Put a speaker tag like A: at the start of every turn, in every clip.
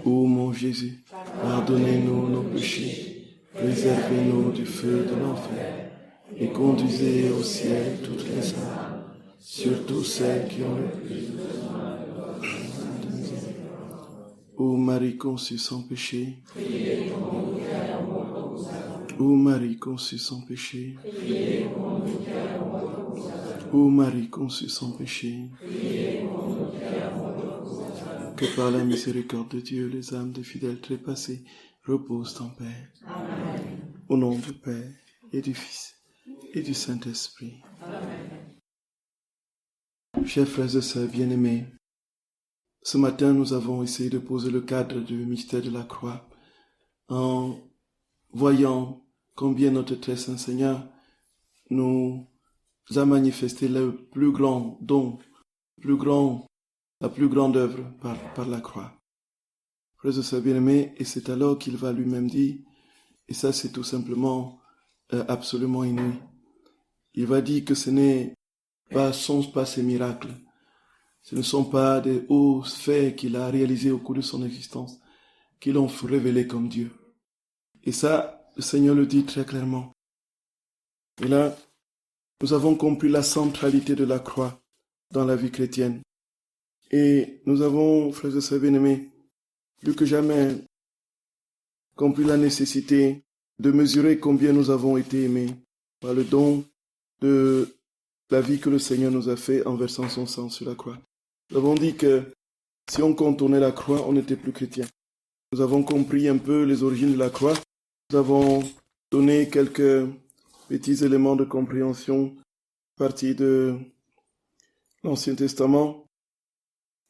A: Ô mon Jésus, pardonnez-nous nos péchés, préservez-nous du feu de l'enfer, et conduisez au ciel toutes les âmes, surtout celles qui ont le plus besoin de votre miséricorde. Ô Marie conçue sans péché, priez pour nous qui allons mourir vous attendre. Ô Marie conçue sans péché, priez pour nous qui allons mourir vous attendre. Ô Marie conçue sans péché, priez pour nous qui allons mourir vous attendre. Que par la miséricorde de Dieu, les âmes des fidèles trépassés reposent en paix. Amen. Au nom du Père et du Fils et du Saint-Esprit. Amen. Chers frères et sœurs bien-aimés, ce matin nous avons essayé de poser le cadre du mystère de la croix en voyant combien notre très saint Seigneur nous a manifesté le plus grand don, la plus grande œuvre par la croix. Frères et sœurs bien-aimés, et c'est alors qu'il va lui-même dire, et ça c'est tout simplement absolument inouï, il va dire que ce sont pas ces miracles, ce ne sont pas des hauts faits qu'il a réalisés au cours de son existence qui l'ont révélé comme Dieu. Et ça, le Seigneur le dit très clairement. Et là, nous avons compris la centralité de la croix dans la vie chrétienne. Et nous avons, frères et sœurs bien-aimés, plus que jamais compris la nécessité de mesurer combien nous avons été aimés par le don de la vie que le Seigneur nous a fait en versant son sang sur la croix. Nous avons dit que si on contournait la croix, on n'était plus chrétien. Nous avons compris un peu les origines de la croix. Nous avons donné quelques petits éléments de compréhension à partir de l'Ancien Testament.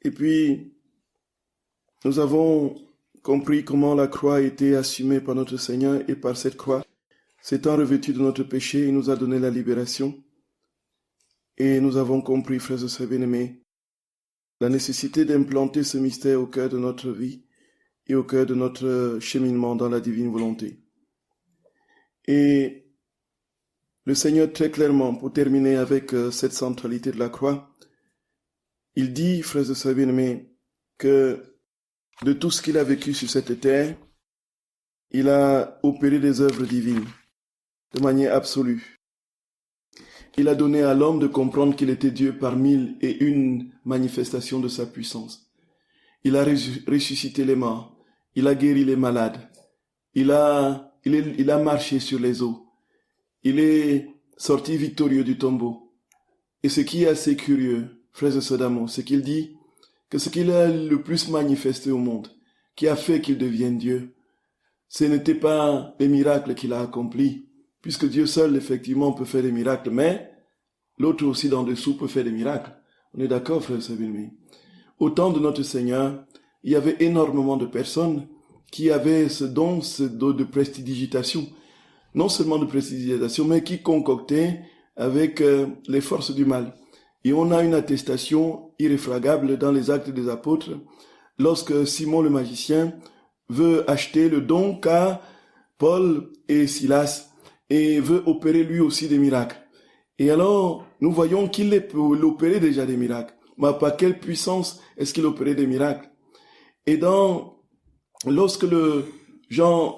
A: Et puis, nous avons compris comment la croix a été assumée par notre Seigneur et par cette croix, s'étant revêtu de notre péché, il nous a donné la libération. Et nous avons compris, frères et sœurs bien-aimés, la nécessité d'implanter ce mystère au cœur de notre vie et au cœur de notre cheminement dans la divine volonté. Et le Seigneur, très clairement, pour terminer avec cette centralité de la croix, il dit, frères et sœurs bien-aimés, que de tout ce qu'il a vécu sur cette terre, il a opéré des œuvres divines de manière absolue. Il a donné à l'homme de comprendre qu'il était Dieu par 1001 manifestations de sa puissance. Il a ressuscité les morts. Il a guéri les malades. Il a marché sur les eaux. Il est sorti victorieux du tombeau. Et ce qui est assez curieux, frères et sœurs d'amour, c'est qu'il dit que ce qu'il a le plus manifesté au monde, qui a fait qu'il devienne Dieu, ce n'était pas les miracles qu'il a accomplis, puisque Dieu seul, effectivement, peut faire des miracles, mais l'autre aussi d'en dessous peut faire des miracles. On est d'accord, frères et sœurs bien-aimés? Au temps de notre Seigneur, il y avait énormément de personnes qui avaient ce don de prestidigitation, non seulement de prestidigitation, mais qui concoctaient avec les forces du mal. Et on a une attestation irréfragable dans les Actes des Apôtres, lorsque Simon le magicien veut acheter le don qu'a Paul et Silas, et veut opérer lui aussi des miracles. Et alors, nous voyons qu'il opérait déjà des miracles. Mais par quelle puissance est-ce qu'il opérait des miracles? Et lorsque Jean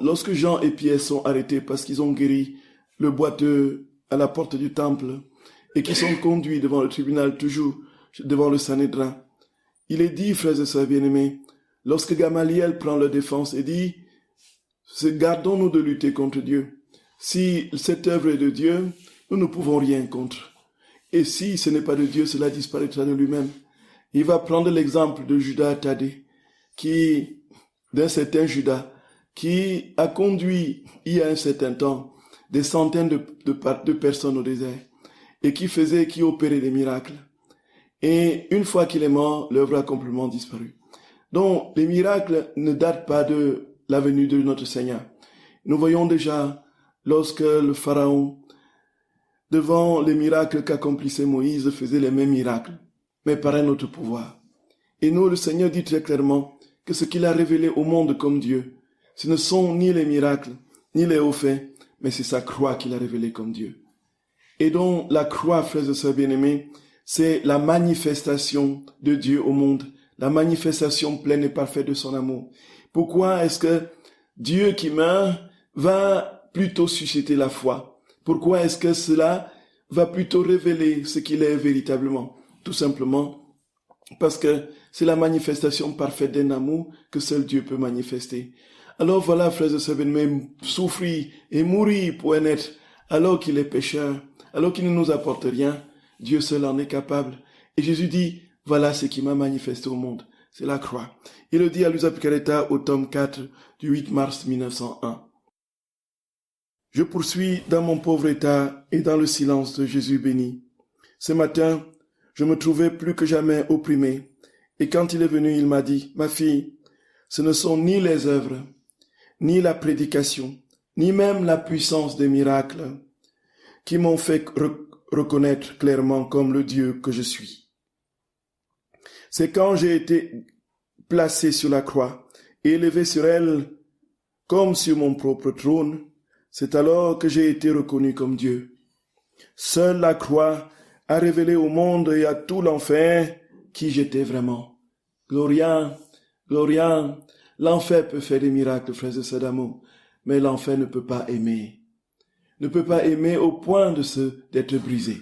A: et Pierre sont arrêtés parce qu'ils ont guéri le boiteux à la porte du temple et qu'ils sont conduits devant le tribunal, toujours devant le Sanhédrin, il est dit, frères et sœurs bien-aimés, lorsque Gamaliel prend leur défense et dit, gardons-nous de lutter contre Dieu. Si cette œuvre est de Dieu, nous ne pouvons rien contre. Et si ce n'est pas de Dieu, cela disparaîtra de lui-même. Il va prendre l'exemple de Judas Thaddée, d'un certain Judas, qui a conduit, il y a un certain temps, des centaines de personnes au désert, et qui opérait des miracles. Et une fois qu'il est mort, l'œuvre a complètement disparu. Donc, les miracles ne datent pas de la venue de notre Seigneur. Nous voyons déjà, lorsque le Pharaon, devant les miracles qu'accomplissait Moïse, faisait les mêmes miracles, mais par un autre pouvoir. Et nous, le Seigneur dit très clairement que ce qu'il a révélé au monde comme Dieu, ce ne sont ni les miracles, ni les hauts faits, mais c'est sa croix qu'il a révélé comme Dieu. Et donc, la croix, frères et sœurs bien-aimés, c'est la manifestation de Dieu au monde la manifestation pleine et parfaite de son amour. Pourquoi est-ce que Dieu qui meurt va plutôt susciter la foi? Pourquoi est-ce que cela va plutôt révéler ce qu'il est véritablement? Tout simplement parce que c'est la manifestation parfaite d'un amour que seul Dieu peut manifester. Alors voilà, frères et sœurs bien-aimés, souffrir et mourir pour un être alors qu'il est pécheur, alors qu'il ne nous apporte rien, Dieu seul en est capable. Et Jésus dit, voilà ce qui m'a manifesté au monde, c'est la croix. Il le dit à Luisa Picaretta au tome 4 du 8 mars 1901. Je poursuis dans mon pauvre état et dans le silence de Jésus béni. Ce matin, je me trouvais plus que jamais opprimé. Et quand il est venu, il m'a dit, ma fille, ce ne sont ni les œuvres, ni la prédication, ni même la puissance des miracles qui m'ont fait reconnaître clairement comme le Dieu que je suis. C'est quand j'ai été placé sur la croix et élevé sur elle comme sur mon propre trône, c'est alors que j'ai été reconnu comme Dieu. Seule la croix a révélé au monde et à tout l'enfer qui j'étais vraiment. Gloria, Gloria, l'enfer peut faire des miracles, frères et sœurs d'amour, mais l'enfer ne peut pas aimer. Ne peut pas aimer au point d'être brisé.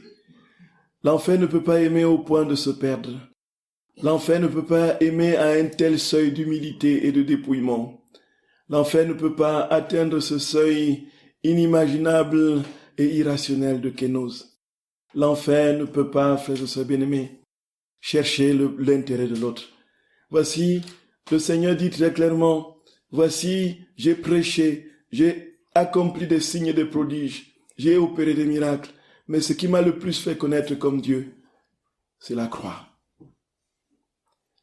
A: L'enfer ne peut pas aimer au point de se perdre. L'enfer ne peut pas aimer à un tel seuil d'humilité et de dépouillement. L'enfer ne peut pas atteindre ce seuil inimaginable et irrationnel de kénose. L'enfer ne peut pas, frères et sœurs bien-aimés, chercher l'intérêt de l'autre. Voici, le Seigneur dit très clairement, voici, j'ai prêché, j'ai accompli des signes et des prodiges, j'ai opéré des miracles, mais ce qui m'a le plus fait connaître comme Dieu, c'est la croix.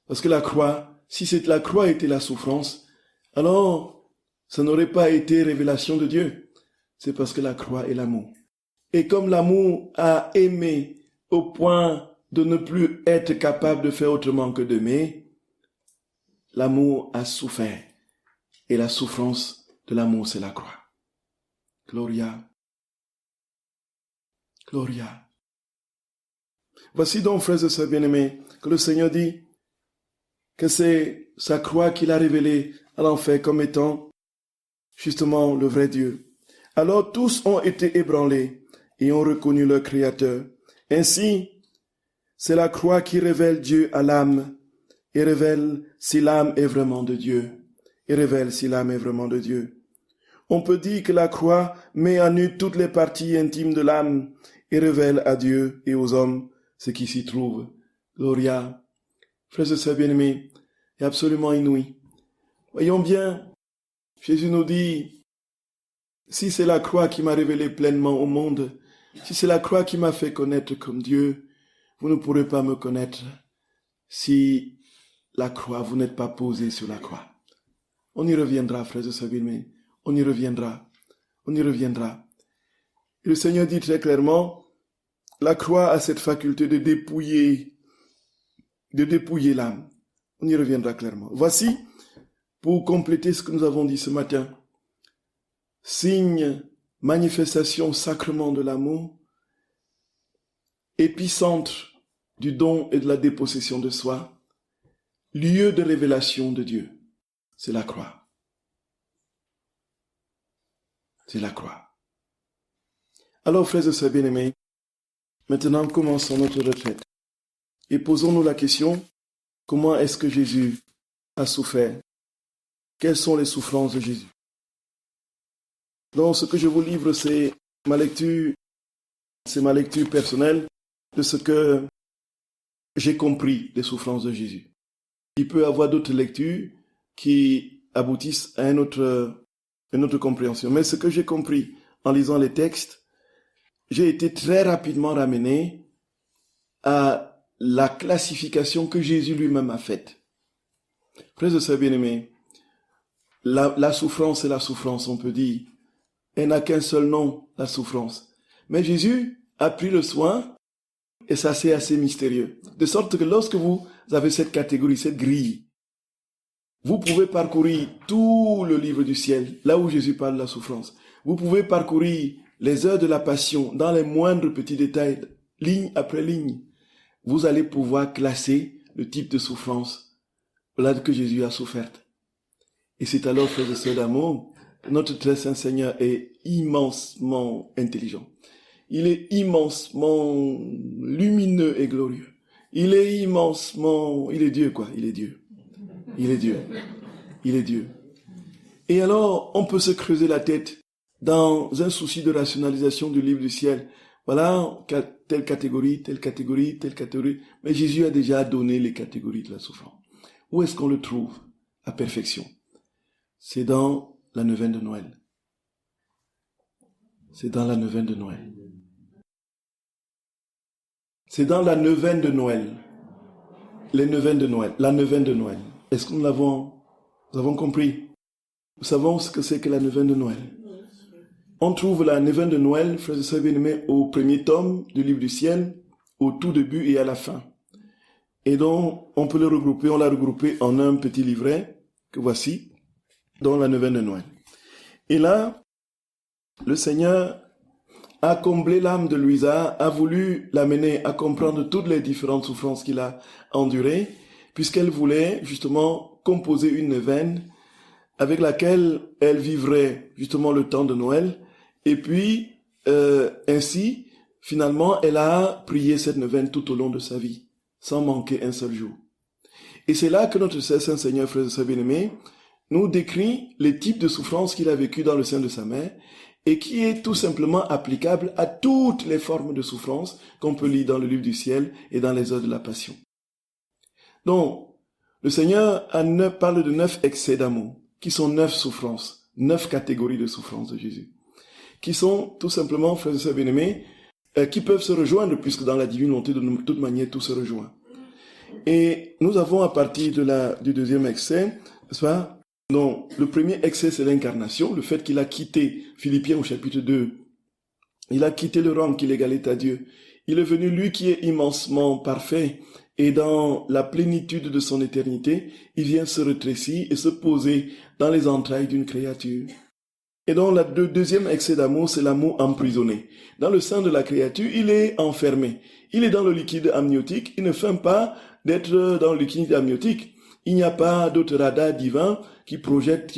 A: Parce que la croix, si la croix était la souffrance, alors ça n'aurait pas été révélation de Dieu. C'est parce que la croix est l'amour. Et comme l'amour a aimé au point de ne plus être capable de faire autrement que d'aimer, l'amour a souffert. Et la souffrance de l'amour, c'est la croix. Gloria. Gloria. Voici donc, frères et sœurs bien-aimés, que le Seigneur dit que c'est sa croix qu'il a révélée à l'enfer comme étant justement le vrai Dieu. Alors tous ont été ébranlés et ont reconnu leur Créateur. Ainsi, c'est la croix qui révèle Dieu à l'âme et révèle si l'âme est vraiment de Dieu. Et révèle si l'âme est vraiment de Dieu. On peut dire que la croix met à nu toutes les parties intimes de l'âme et révèle à Dieu et aux hommes ce qui s'y trouve. Gloria. Frères et sœurs bien-aimés, est absolument inouï. Voyons bien, Jésus nous dit, si c'est la croix qui m'a révélé pleinement au monde, si c'est la croix qui m'a fait connaître comme Dieu, vous ne pourrez pas me connaître si la croix, vous n'êtes pas posé sur la croix. On y reviendra, frères et sœurs bien-aimés. On y reviendra. On y reviendra. Et le Seigneur dit très clairement, la croix a cette faculté de dépouiller l'âme. On y reviendra clairement. Voici, pour compléter ce que nous avons dit ce matin, signe, manifestation, sacrement de l'amour, épicentre du don et de la dépossession de soi, lieu de révélation de Dieu, c'est la croix. C'est la croix. Alors, frères et sœurs bien-aimés, maintenant commençons notre retraite et posons-nous la question, comment est-ce que Jésus a souffert? Quelles sont les souffrances de Jésus? Donc, ce que je vous livre, c'est ma lecture personnelle de ce que j'ai compris des souffrances de Jésus. Il peut y avoir d'autres lectures qui aboutissent à une autre compréhension. Mais ce que j'ai compris en lisant les textes, j'ai été très rapidement ramené à la classification que Jésus lui-même a faite. Frères et sœurs bien-aimés, la souffrance est la souffrance, on peut dire. Elle n'a qu'un seul nom, la souffrance. Mais Jésus a pris le soin, et ça c'est assez mystérieux, de sorte que lorsque vous avez cette catégorie, cette grille, vous pouvez parcourir tout le livre du ciel, là où Jésus parle de la souffrance. Vous pouvez parcourir les heures de la passion dans les moindres petits détails, ligne après ligne. Vous allez pouvoir classer le type de souffrance voilà que Jésus a souffert. Et c'est alors, frères et sœurs d'amour, notre très saint Seigneur est immensement intelligent. Il est immensement lumineux et glorieux. Il est Dieu quoi, il est Dieu. Il est Dieu. Il est Dieu. Et alors, on peut se creuser la tête dans un souci de rationalisation du livre du ciel. Voilà, telle catégorie, telle catégorie, telle catégorie. Mais Jésus a déjà donné les catégories de la souffrance. Où est-ce qu'on le trouve à perfection? C'est dans la neuvaine de Noël. C'est dans la neuvaine de Noël. C'est dans la neuvaine de Noël. Les neuvaines de Noël. La neuvaine de Noël. Est-ce que nous avons compris? Nous savons ce que c'est que la neuvaine de Noël. On trouve la neuvaine de Noël, frères et sœurs bien-aimés, au premier tome du livre du ciel, au tout début et à la fin. Et donc, on l'a regroupé en un petit livret, que voici, dans la neuvaine de Noël. Et là, le Seigneur a comblé l'âme de Louisa, a voulu l'amener à comprendre toutes les différentes souffrances qu'il a endurées, puisqu'elle voulait justement composer une neuvaine avec laquelle elle vivrait justement le temps de Noël. Et puis, ainsi, finalement, elle a prié cette neuvaine tout au long de sa vie, sans manquer un seul jour. Et c'est là que notre Saint Seigneur, frères et sœurs bien-aimés, nous décrit les types de souffrances qu'il a vécues dans le sein de sa mère, et qui est tout simplement applicable à toutes les formes de souffrance qu'on peut lire dans le livre du ciel et dans les heures de la Passion. Donc, le Seigneur parle de 9 excès d'amour, qui sont 9 souffrances, 9 catégories de souffrances de Jésus, qui sont tout simplement, frères et sœurs bien-aimés, qui peuvent se rejoindre, puisque dans la divine volonté, de toute manière, tout se rejoint. Et nous avons à partir du deuxième excès, n'est-ce pas? Donc, le premier excès, c'est l'incarnation, le fait qu'il a quitté, Philippiens au chapitre 2, il a quitté le rang qu'il égalait à Dieu. Il est venu, lui qui est immensement parfait, et dans la plénitude de son éternité, il vient se rétrécir et se poser dans les entrailles d'une créature. Et donc, le deuxième excès d'amour, c'est l'amour emprisonné. Dans le sein de la créature, il est enfermé. Il est dans le liquide amniotique. Il ne feint pas d'être dans le liquide amniotique. Il n'y a pas d'autres radars divins qui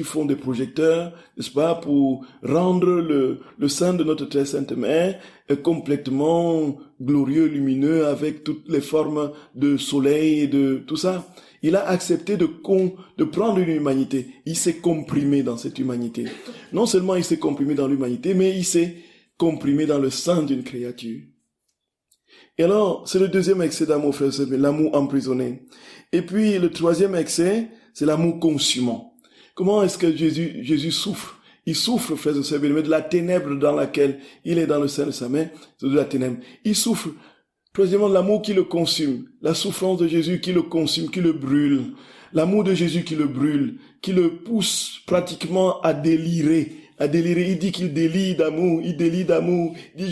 A: font des projecteurs, n'est-ce pas, pour rendre le sein de notre très sainte mère complètement glorieux, lumineux, avec toutes les formes de soleil et de tout ça. Il a accepté de prendre une humanité. Il s'est comprimé dans cette humanité. Non seulement il s'est comprimé dans l'humanité, mais il s'est comprimé dans le sein d'une créature. Et alors, c'est le deuxième excès d'amour, frère, c'est l'amour emprisonné. Et puis, le troisième excès, c'est l'amour consumant. Comment est-ce que Jésus souffre? Il souffre, frères et sœurs bien-aimés, de la ténèbre dans laquelle il est dans le sein de sa mère, c'est de la ténèbre. Il souffre, troisièmement, de l'amour qui le consume, la souffrance de Jésus qui le consume, qui le brûle, l'amour de Jésus qui le brûle, qui le pousse pratiquement à délirer. Il dit qu'il délie d'amour, il dit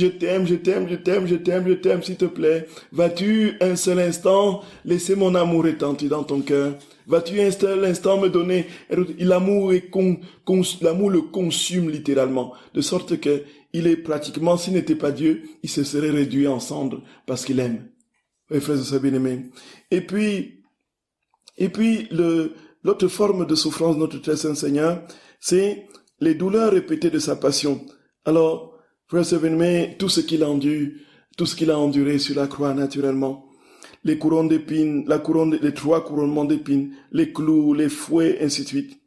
A: je t'aime, s'il te plaît. Vas-tu un seul instant laisser mon amour retentir dans ton cœur? Vas-tu un seul instant me donner? L'amour le consume littéralement, de sorte que il est pratiquement, s'il n'était pas Dieu, il se serait réduit en cendres parce qu'il aime. Oui, frères et sœurs bien-aimés. Et puis l'autre forme de souffrance de notre très saint Seigneur, c'est les douleurs répétées de sa passion. Alors, frères et sœurs bien-aimés, tout ce qu'il a enduré sur la croix naturellement, les couronnes d'épines, les 3 couronnements d'épines, les clous, les fouets, ainsi de suite.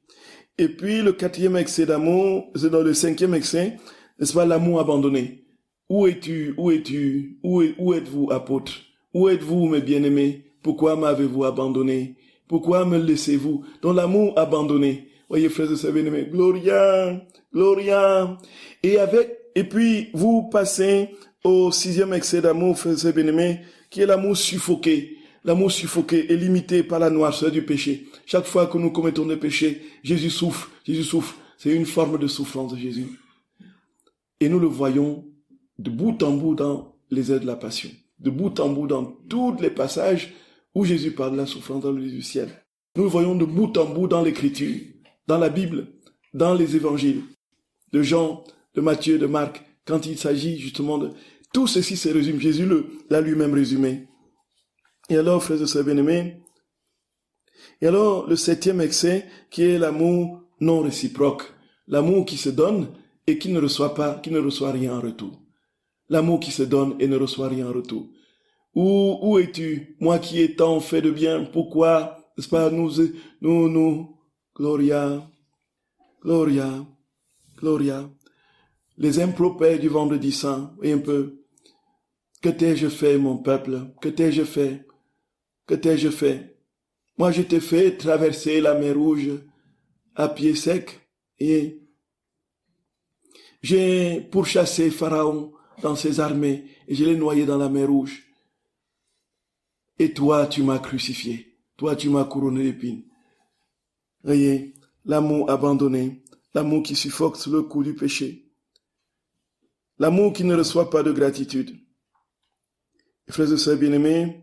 A: Et puis le 4e excès d'amour, c'est dans le 5e excès, n'est-ce pas, l'amour abandonné. Où êtes-vous, apôtres? Où êtes-vous, mes bien-aimés? Pourquoi m'avez-vous abandonné? Pourquoi me laissez-vous? Donc l'amour abandonné. Voyez, frères et sœurs bien-aimés, Gloria. Et puis, vous passez au 6e excès d'amour, frères et sœurs bien-aimés, qui est l'amour suffoqué. L'amour suffoqué est limité par la noirceur du péché. Chaque fois que nous commettons des péchés, Jésus souffre. C'est une forme de souffrance de Jésus. Et nous le voyons de bout en bout dans les heures de la Passion. De bout en bout dans tous les passages où Jésus parle de la souffrance dans le livre du ciel. Nous le voyons de bout en bout dans l'Écriture, dans la Bible, dans les évangiles, de Jean, de Matthieu, de Marc, quand il s'agit justement de... Tout ceci se résume, Jésus l'a lui-même résumé. Et alors, frères et sœurs bien-aimés, Et alors, le septième excès, qui est l'amour non réciproque. L'amour qui se donne et qui ne reçoit rien en retour. L'amour qui se donne et ne reçoit rien en retour. Où es-tu? Moi qui ai tant fait de bien, pourquoi, n'est-ce pas, Gloria, Gloria, Gloria. Les impropères du vendredi saint, et un peu. Que t'ai-je fait, mon peuple? Que t'ai-je fait? Que t'ai-je fait? Moi, je t'ai fait traverser la mer Rouge à pied sec et j'ai pourchassé Pharaon dans ses armées et je l'ai noyé dans la mer Rouge. Et toi, tu m'as crucifié. Toi, tu m'as couronné d'épines. Voyez, l'amour abandonné, l'amour qui suffoque sous le coup du péché, l'amour qui ne reçoit pas de gratitude. Frères et sœurs bien-aimés,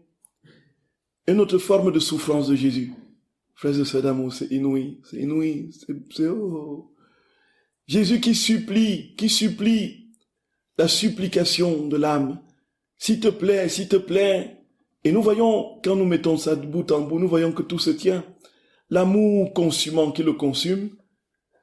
A: une autre forme de souffrance de Jésus. Frères et sœurs d'amour, c'est inouï, c'est oh. Jésus qui supplie la supplication de l'âme. S'il te plaît. Et nous voyons, quand nous mettons ça de bout en bout, nous voyons que tout se tient. L'amour consumant qui le consume,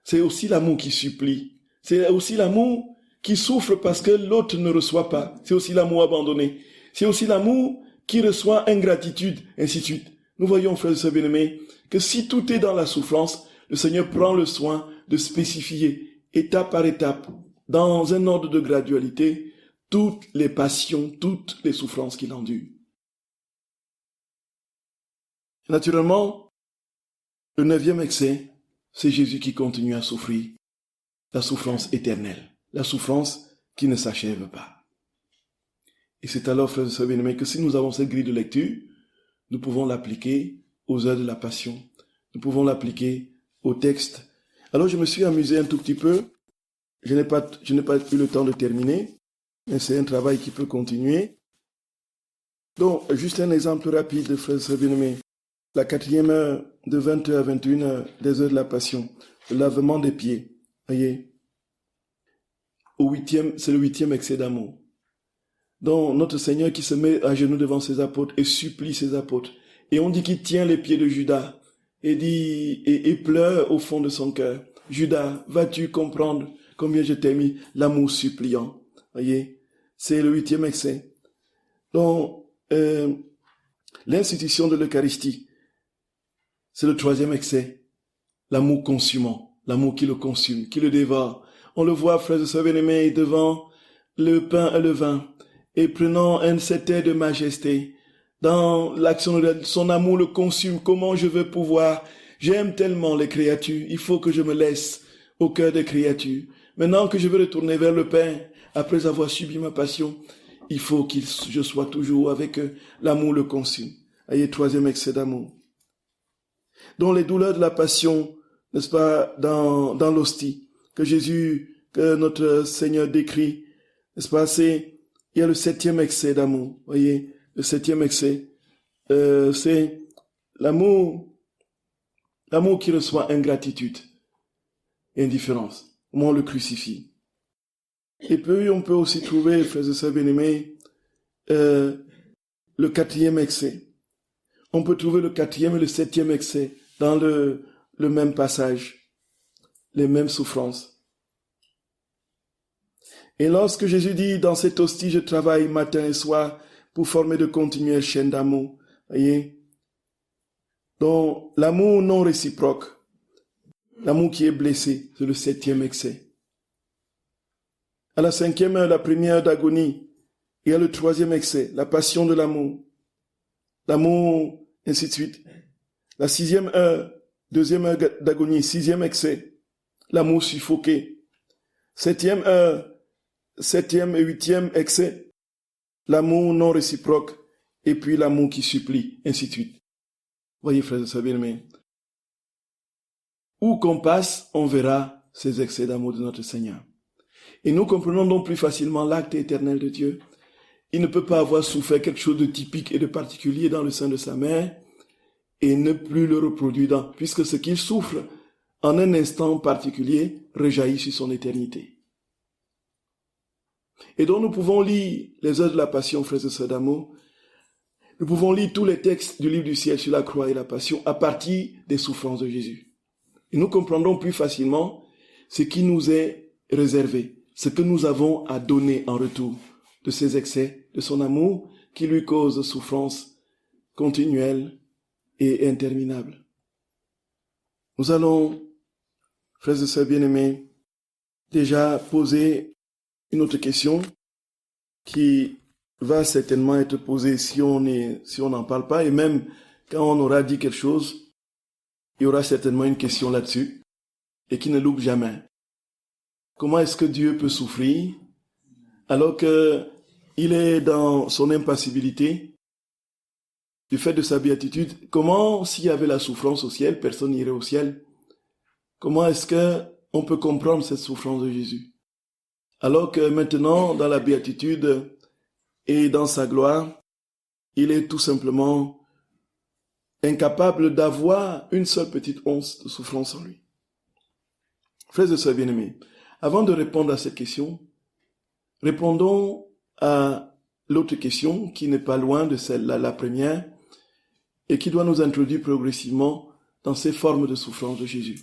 A: c'est aussi l'amour qui supplie. C'est aussi l'amour qui souffre parce que l'autre ne reçoit pas. C'est aussi l'amour abandonné. C'est aussi l'amour qui reçoit ingratitude, ainsi de suite. Nous voyons, frères et sœurs bien-aimés, que si tout est dans la souffrance, le Seigneur prend le soin de spécifier, étape par étape, dans un ordre de gradualité, toutes les passions, toutes les souffrances qu'il endure. Naturellement, le 9e excès, c'est Jésus qui continue à souffrir la souffrance éternelle, la souffrance qui ne s'achève pas. Et c'est alors, frères et sœurs bien-aimés, que si nous avons cette grille de lecture, nous pouvons l'appliquer aux heures de la passion, nous pouvons l'appliquer au texte. Alors je me suis amusé un tout petit peu, je n'ai pas eu le temps de terminer, mais c'est un travail qui peut continuer. Donc, juste un exemple rapide, frères et sœurs bien-aimés. La 4e heure, de 20h à 21h, des heures de la passion, le lavement des pieds. Voyez, c'est le 8e excès d'amour. Donc, notre Seigneur qui se met à genoux devant ses apôtres et supplie ses apôtres. Et on dit qu'il tient les pieds de Judas et dit, et pleure au fond de son cœur. Judas, vas-tu comprendre combien je t'ai mis l'amour suppliant? Voyez, c'est le 8e excès. Donc, l'institution de l'Eucharistie, c'est le 3e excès. L'amour consumant, l'amour qui le consume, qui le dévore. On le voit, frères et sœurs bien-aimés, devant le pain et le vin, et prenant un certain de majesté, dans l'action de son amour le consume. Comment je veux pouvoir? J'aime tellement les créatures, il faut que je me laisse au cœur des créatures. Maintenant que je veux retourner vers le Père, après avoir subi ma passion, il faut que je sois toujours avec eux. L'amour le consume. Ayez 3e excès d'amour. Dont les douleurs de la passion, n'est-ce pas, dans l'hostie, que notre Seigneur décrit, n'est-ce pas, il y a le 7e excès d'amour, voyez, le 7e excès, c'est l'amour qui reçoit ingratitude et indifférence. Comment on le crucifie. Et puis, on peut aussi trouver, frères et sœurs bien-aimés, le 4e excès. On peut trouver le 4e et le 7e excès dans le même passage, les mêmes souffrances. Et lorsque Jésus dit, dans cette hostie, je travaille matin et soir pour former de continuelles chaînes d'amour, voyez. Donc, l'amour non réciproque, l'amour qui est blessé, c'est le 7e excès. À la 5e heure, la première heure d'agonie, il y a le 3e excès, la passion de l'amour. L'amour, ainsi de suite. La 6e heure, 2e heure d'agonie, 6e excès, l'amour suffoqué. 7e heure, 7e et 8e excès, l'amour non réciproque, et puis l'amour qui supplie, ainsi de suite. Voyez, frères et sœurs bien-aimés, où qu'on passe, on verra ces excès d'amour de notre Seigneur. Et nous comprenons donc plus facilement l'acte éternel de Dieu. Il ne peut pas avoir souffert quelque chose de typique et de particulier dans le sein de sa mère et ne plus le reproduire puisque ce qu'il souffre en un instant particulier rejaillit sur son éternité. Et donc nous pouvons lire les heures de la passion, frères et sœurs d'amour, Nous pouvons lire tous les textes du livre du ciel sur la croix et la passion à partir des souffrances de Jésus. Et nous comprendrons plus facilement ce qui nous est réservé, ce que nous avons à donner en retour de ses excès, de son amour qui lui cause souffrance continuelle et interminable. Nous allons, frères et sœurs bien-aimés, déjà poser une autre question qui va certainement être posée si on n'en parle pas, et même quand on aura dit quelque chose, il y aura certainement une question là-dessus, et qui ne loupe jamais. Comment est-ce que Dieu peut souffrir alors qu'il est dans son impassibilité du fait de sa béatitude? Comment, s'il y avait la souffrance au ciel, personne n'irait au ciel? Comment est-ce qu'on peut comprendre cette souffrance de Jésus? Alors que maintenant, dans la béatitude et dans sa gloire, il est tout simplement incapable d'avoir une seule petite once de souffrance en lui. Frères et sœurs bien-aimés, avant de répondre à cette question, répondons à l'autre question qui n'est pas loin de celle-là, la première, et qui doit nous introduire progressivement dans ces formes de souffrance de Jésus.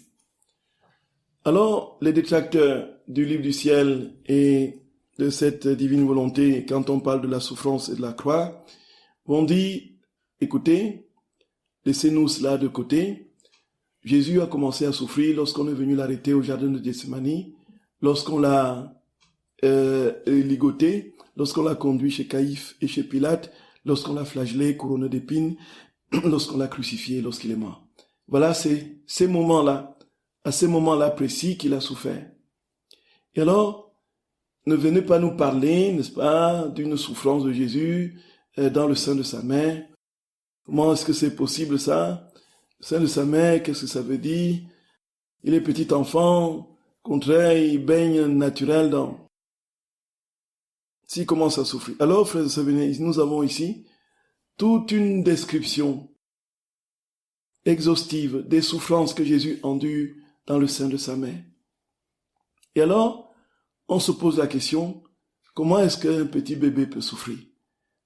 A: Alors, les détracteurs du livre du ciel et de cette divine volonté, quand on parle de la souffrance et de la croix, vont dire, écoutez, laissez-nous cela de côté. Jésus a commencé à souffrir lorsqu'on est venu l'arrêter au jardin de Gethsémani, lorsqu'on l'a ligoté, lorsqu'on l'a conduit chez Caïphe et chez Pilate, lorsqu'on l'a flagellé, couronné d'épines, lorsqu'on l'a crucifié, lorsqu'il est mort. Voilà, c'est ces moments-là, à ces moments-là précis qu'il a souffert. Et alors, ne venez pas nous parler, n'est-ce pas, d'une souffrance de Jésus dans le sein de sa mère. Comment est-ce que c'est possible ça? Le sein de sa mère, qu'est-ce que ça veut dire? Il est petit enfant, contraire, il baigne naturel dans... S'il commence à souffrir. Alors, frères et sœurs, nous avons ici toute une description exhaustive des souffrances que Jésus endure dans le sein de sa mère. Et alors, on se pose la question, comment est-ce qu'un petit bébé peut souffrir?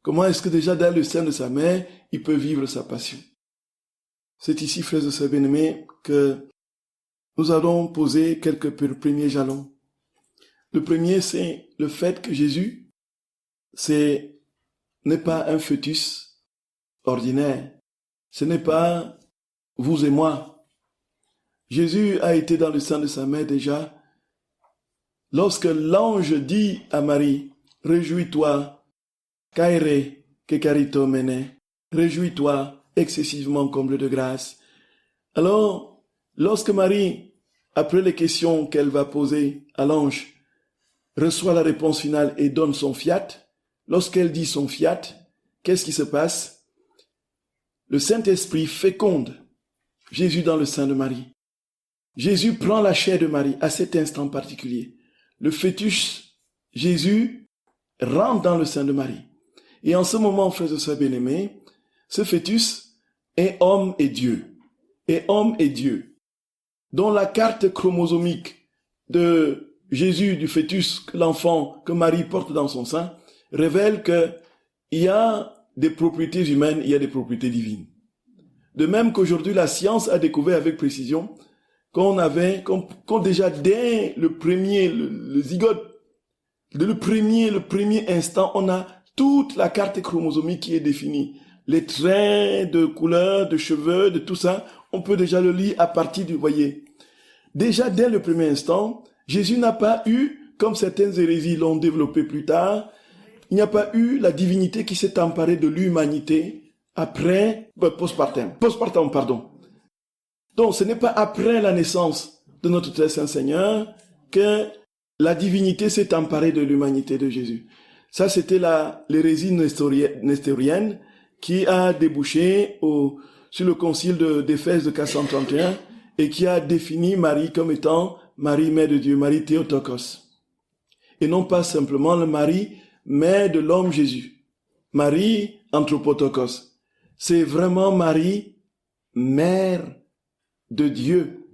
A: Comment est-ce que déjà dans le sein de sa mère, il peut vivre sa passion? C'est ici, frères et sœurs bien-aimés, que nous allons poser quelques premiers jalons. Le premier, c'est le fait que Jésus n'est pas un fœtus ordinaire. Ce n'est pas vous et moi. Jésus a été dans le sein de sa mère déjà. Lorsque l'ange dit à Marie, « Réjouis-toi, kaire kekarito mene, réjouis-toi, excessivement comble de grâce. » Alors, lorsque Marie, après les questions qu'elle va poser à l'ange, reçoit la réponse finale et donne son fiat, lorsqu'elle dit son fiat, qu'est-ce qui se passe? Le Saint-Esprit féconde Jésus dans le sein de Marie. Jésus prend la chair de Marie à cet instant particulier. Le fœtus Jésus rentre dans le sein de Marie. Et en ce moment, frères et sœurs bien-aimés, ce fœtus est homme et Dieu. Et homme et Dieu, dont la carte chromosomique de Jésus, du fœtus, l'enfant que Marie porte dans son sein, révèle qu'il y a des propriétés humaines, il y a des propriétés divines. De même qu'aujourd'hui, la science a découvert avec précision qu'on déjà dès le premier, le zygote, dès le premier instant, on a toute la carte chromosomique qui est définie. Les traits de couleur, de cheveux, de tout ça, on peut déjà le lire à partir du, voyez. Déjà dès le premier instant, Jésus n'a pas eu, comme certaines hérésies l'ont développé plus tard, il n'y a pas eu la divinité qui s'est emparée de l'humanité après, postpartum, pardon. Donc, ce n'est pas après la naissance de notre très saint Seigneur que la divinité s'est emparée de l'humanité de Jésus. Ça, c'était l'hérésie nestérienne qui a débouché sur le concile d'Éphèse de 431 et qui a défini Marie comme étant Marie, mère de Dieu, Marie Théotokos. Et non pas simplement le Marie, mère de l'homme Jésus. Marie Anthropotokos. C'est vraiment Marie, mère de Dieu.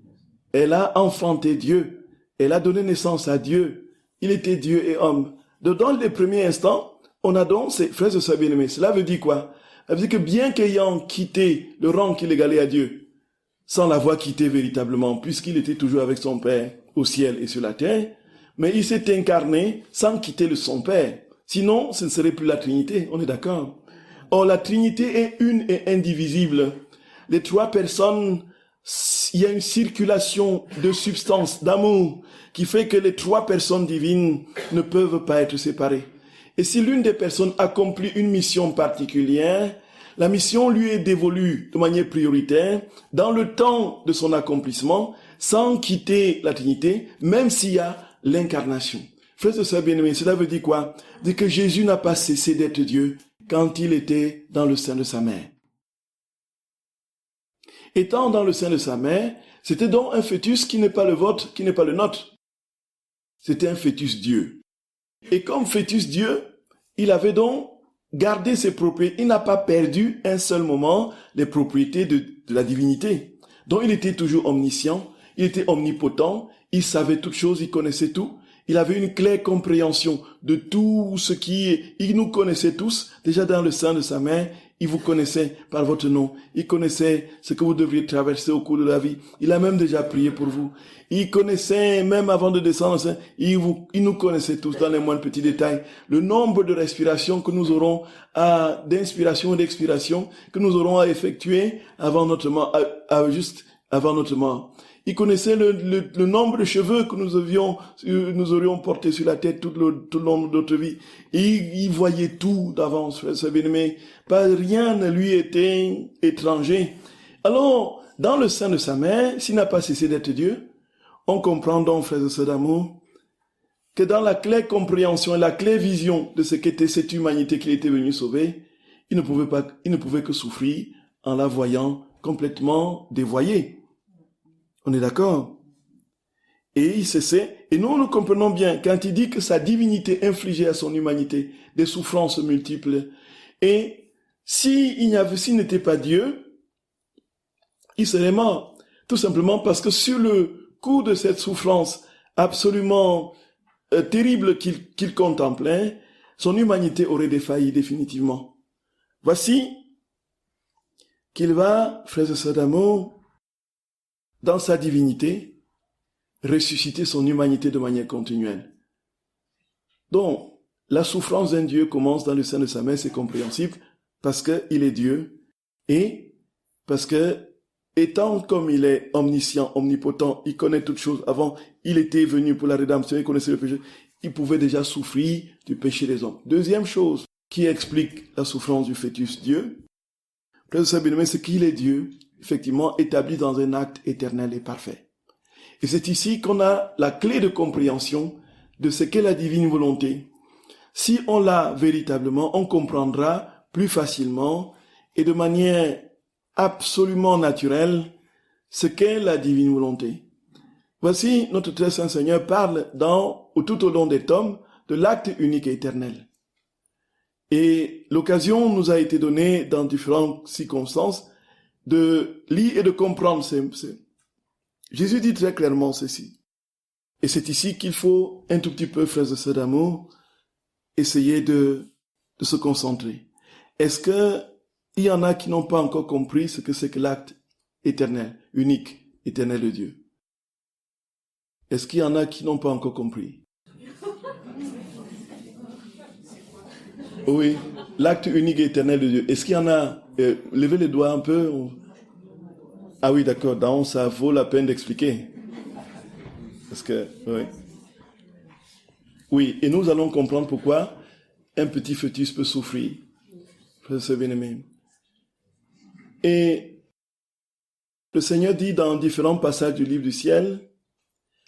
A: Elle a enfanté Dieu. Elle a donné naissance à Dieu. Il était Dieu et homme. Dans les premiers instants, on a donc, frères et sœurs bien-aimés, cela veut dire quoi? Ça veut dire que bien qu'ayant quitté le rang qu'il égalait à Dieu, sans l'avoir quitté véritablement, puisqu'il était toujours avec son Père au ciel et sur la terre, mais il s'est incarné sans quitter son Père. Sinon, ce ne serait plus la Trinité, on est d'accord. Or, la Trinité est une et indivisible. Les trois personnes, il y a une circulation de substance, d'amour, qui fait que les trois personnes divines ne peuvent pas être séparées. Et si l'une des personnes accomplit une mission particulière, la mission lui est dévolue de manière prioritaire dans le temps de son accomplissement, sans quitter la Trinité, même s'il y a l'incarnation. Frères et sœurs bien-aimés, cela veut dire quoi? Dire que Jésus n'a pas cessé d'être Dieu quand il était dans le sein de sa mère. Étant dans le sein de sa mère, c'était donc un fœtus qui n'est pas le vôtre, qui n'est pas le nôtre. C'était un fœtus Dieu. Et comme fœtus Dieu, il avait donc gardé ses propriétés. Il n'a pas perdu un seul moment les propriétés de la divinité. Donc il était toujours omniscient, il était omnipotent, il savait toutes choses, il connaissait tout. Il avait une claire compréhension de tout ce qui est. Il nous connaissait tous, déjà dans le sein de sa mère. Il vous connaissait par votre nom. Il connaissait ce que vous devriez traverser au cours de la vie. Il a même déjà prié pour vous. Il connaissait, même avant de descendre, il nous connaissait tous dans les moindres petits détails. Le nombre de respirations que nous aurons d'inspiration et d'expiration que nous aurons à effectuer avant notre mort, juste avant notre mort. Il connaissait le nombre de cheveux que nous aurions portés sur la tête tout le long de notre vie. Il voyait tout d'avance, frère bien-aimé. Rien ne lui était étranger. Alors, dans le sein de sa mère, s'il n'a pas cessé d'être Dieu, on comprend donc, frères et sœurs d'amour, que dans la claire compréhension et la claire vision de ce qu'était cette humanité qu'il était venu sauver, il ne pouvait que souffrir en la voyant complètement dévoyée. On est d'accord? Et il cessait, et nous comprenons bien, quand il dit que sa divinité infligeait à son humanité des souffrances multiples, et s'il n'était pas Dieu, il serait mort. Tout simplement parce que sur le coup de cette souffrance absolument terrible qu'il contemplait, son humanité aurait défailli définitivement. Voici qu'il va, frères et sœurs d'amour, dans sa divinité, ressusciter son humanité de manière continuelle. Donc, la souffrance d'un Dieu commence dans le sein de sa mère, c'est compréhensible, parce qu'il est Dieu, et parce que, étant comme il est omniscient, omnipotent, il connaît toutes choses. Avant, il était venu pour la rédemption, il connaissait le péché, il pouvait déjà souffrir du péché des hommes. Deuxième chose qui explique la souffrance du fœtus Dieu, c'est qu'il est Dieu, effectivement établi dans un acte éternel et parfait. Et c'est ici qu'on a la clé de compréhension de ce qu'est la divine volonté. Si on l'a véritablement, on comprendra plus facilement et de manière absolument naturelle ce qu'est la divine volonté. Voici, notre très saint Seigneur parle tout au long des tomes de l'acte unique et éternel. Et l'occasion nous a été donnée dans différentes circonstances de lire et de comprendre Jésus dit très clairement ceci. Et c'est ici qu'il faut un tout petit peu, frères et sœurs d'amour, essayer de se concentrer. Est-ce que il y en a qui n'ont pas encore compris ce que c'est que l'acte éternel, unique, éternel de Dieu? Est-ce qu'il y en a qui n'ont pas encore compris? Oui, l'acte unique et éternel de Dieu. Est-ce qu'il y en a? Levez les doigts un peu. Ah oui, d'accord. Donc, ça vaut la peine d'expliquer. Parce que, oui. Oui, et nous allons comprendre pourquoi un petit fœtus peut souffrir. Frère bien-aimé. Et le Seigneur dit dans différents passages du livre du ciel,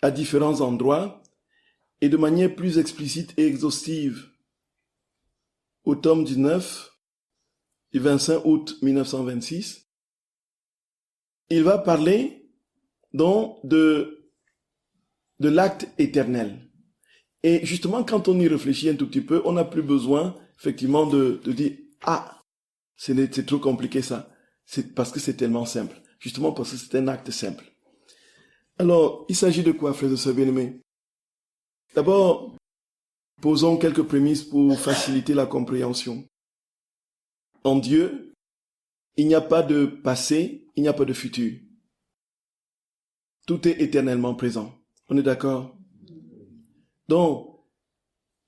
A: à différents endroits, et de manière plus explicite et exhaustive, au tome 19, du 25 août 1926, il va parler donc de l'acte éternel. Et justement, quand on y réfléchit un tout petit peu, on n'a plus besoin, effectivement, de dire « Ah, c'est trop compliqué ça ». C'est parce que c'est tellement simple. Justement parce que c'est un acte simple. Alors, il s'agit de quoi, frères et sœurs bien-aimés? D'abord, posons quelques prémices pour faciliter la compréhension. En Dieu, il n'y a pas de passé, il n'y a pas de futur. Tout est éternellement présent. On est d'accord? Donc,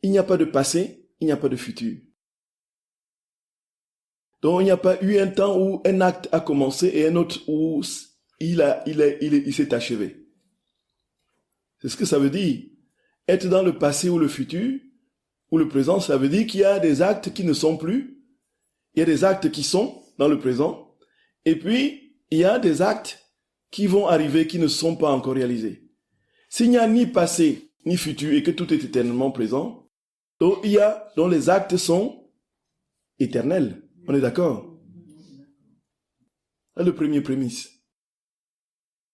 A: il n'y a pas de passé, il n'y a pas de futur. Donc, il n'y a pas eu un temps où un acte a commencé et un autre où il s'est achevé. C'est ce que ça veut dire. Être dans le passé ou le futur, ou le présent, ça veut dire qu'il y a des actes qui ne sont plus, il y a des actes qui sont dans le présent, et puis il y a des actes qui vont arriver qui ne sont pas encore réalisés. S'il n'y a ni passé ni futur et que tout est éternellement présent, donc les actes sont éternels. On est d'accord? C'est le premier prémisse.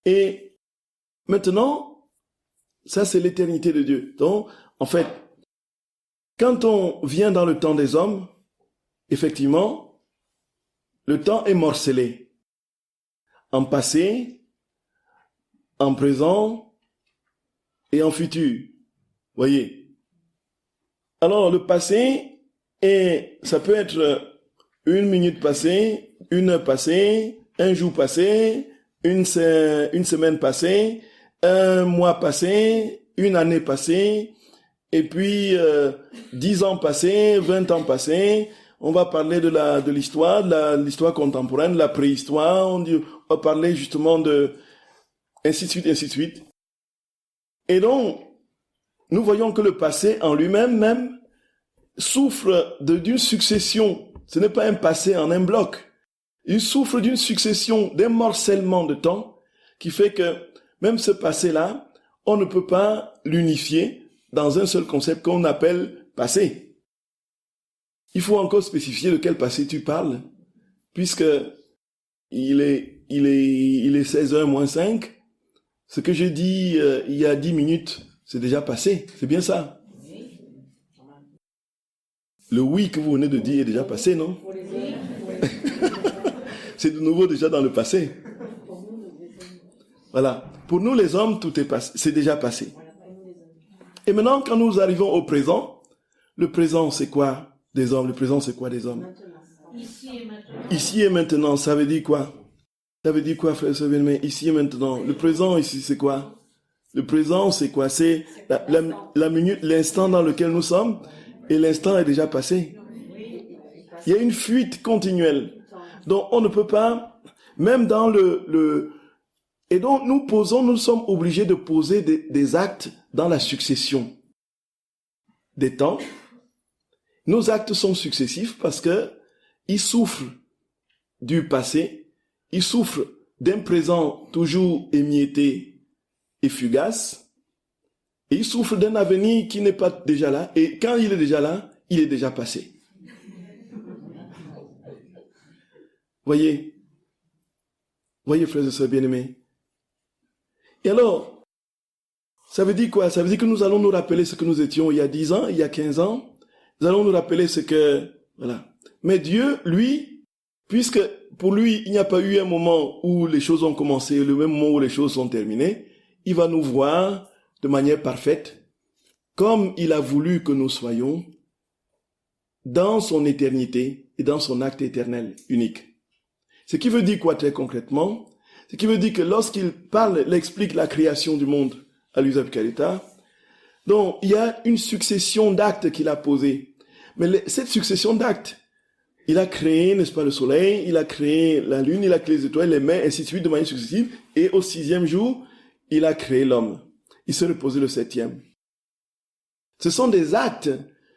A: Et maintenant, ça c'est l'éternité de Dieu. Donc, en fait, quand on vient dans le temps des hommes, effectivement, le temps est morcelé. En passé, en présent et en futur. Voyez. Alors, le passé, ça peut être 1 minute passée, 1 heure passée, 1 jour passé, une semaine passée, 1 mois passé, 1 année passée, et puis 10 ans passés, 20 ans passés. On va parler de l'histoire, de l'histoire contemporaine, de la préhistoire. On va parler justement de ainsi de suite, ainsi de suite. Et donc, nous voyons que le passé en lui-même même souffre d'une succession. Ce n'est pas un passé en un bloc. Il souffre d'une succession, d'un morcellement de temps qui fait que même ce passé-là, on ne peut pas l'unifier dans un seul concept qu'on appelle passé. Il faut encore spécifier de quel passé tu parles, puisque il est 16h moins 5. Ce que j'ai dit il y a 10 minutes, c'est déjà passé. C'est bien ça? Le oui que vous venez de dire est déjà passé, non? C'est de nouveau déjà dans le passé. Voilà. Pour nous les hommes, tout est passé. C'est déjà passé. Et maintenant, quand nous arrivons au présent, le présent c'est quoi des hommes? Le présent c'est quoi des hommes? Ici et maintenant, ça veut dire quoi? Ça veut dire quoi, frère Sauvignon? Ici et maintenant. Le présent ici c'est quoi? Le présent c'est quoi? C'est la minute, l'instant dans lequel nous sommes, et l'instant est déjà passé. Il y a une fuite continuelle. Donc on ne peut pas, même dans et donc nous sommes obligés de poser des actes dans la succession des temps. Nos actes sont successifs parce que ils souffrent du passé, ils souffrent d'un présent toujours émietté et fugace, et ils souffrent d'un avenir qui n'est pas déjà là, et quand il est déjà là, il est déjà passé. Voyez, frères et sœurs bien-aimés. Et alors, ça veut dire quoi? Ça veut dire que nous allons nous rappeler ce que nous étions il y a 10 ans, il y a 15 ans. Nous allons nous rappeler ce que... Voilà. Mais Dieu, lui, puisque pour lui, il n'y a pas eu un moment où les choses ont commencé, le même moment où les choses sont terminées, il va nous voir de manière parfaite, comme il a voulu que nous soyons, dans son éternité et dans son acte éternel unique. Ce qui veut dire quoi très concrètement? Ce qui veut dire que lorsqu'il parle, il explique la création du monde à Luisa Picaretta, donc il y a une succession d'actes qu'il a posés. Mais cette succession d'actes, il a créé, n'est-ce pas, le soleil, il a créé la lune, il a créé les étoiles, les mers, ainsi de suite, de manière successive, et au 6e jour, il a créé l'homme. Il s'est reposé le 7e. Ce sont des actes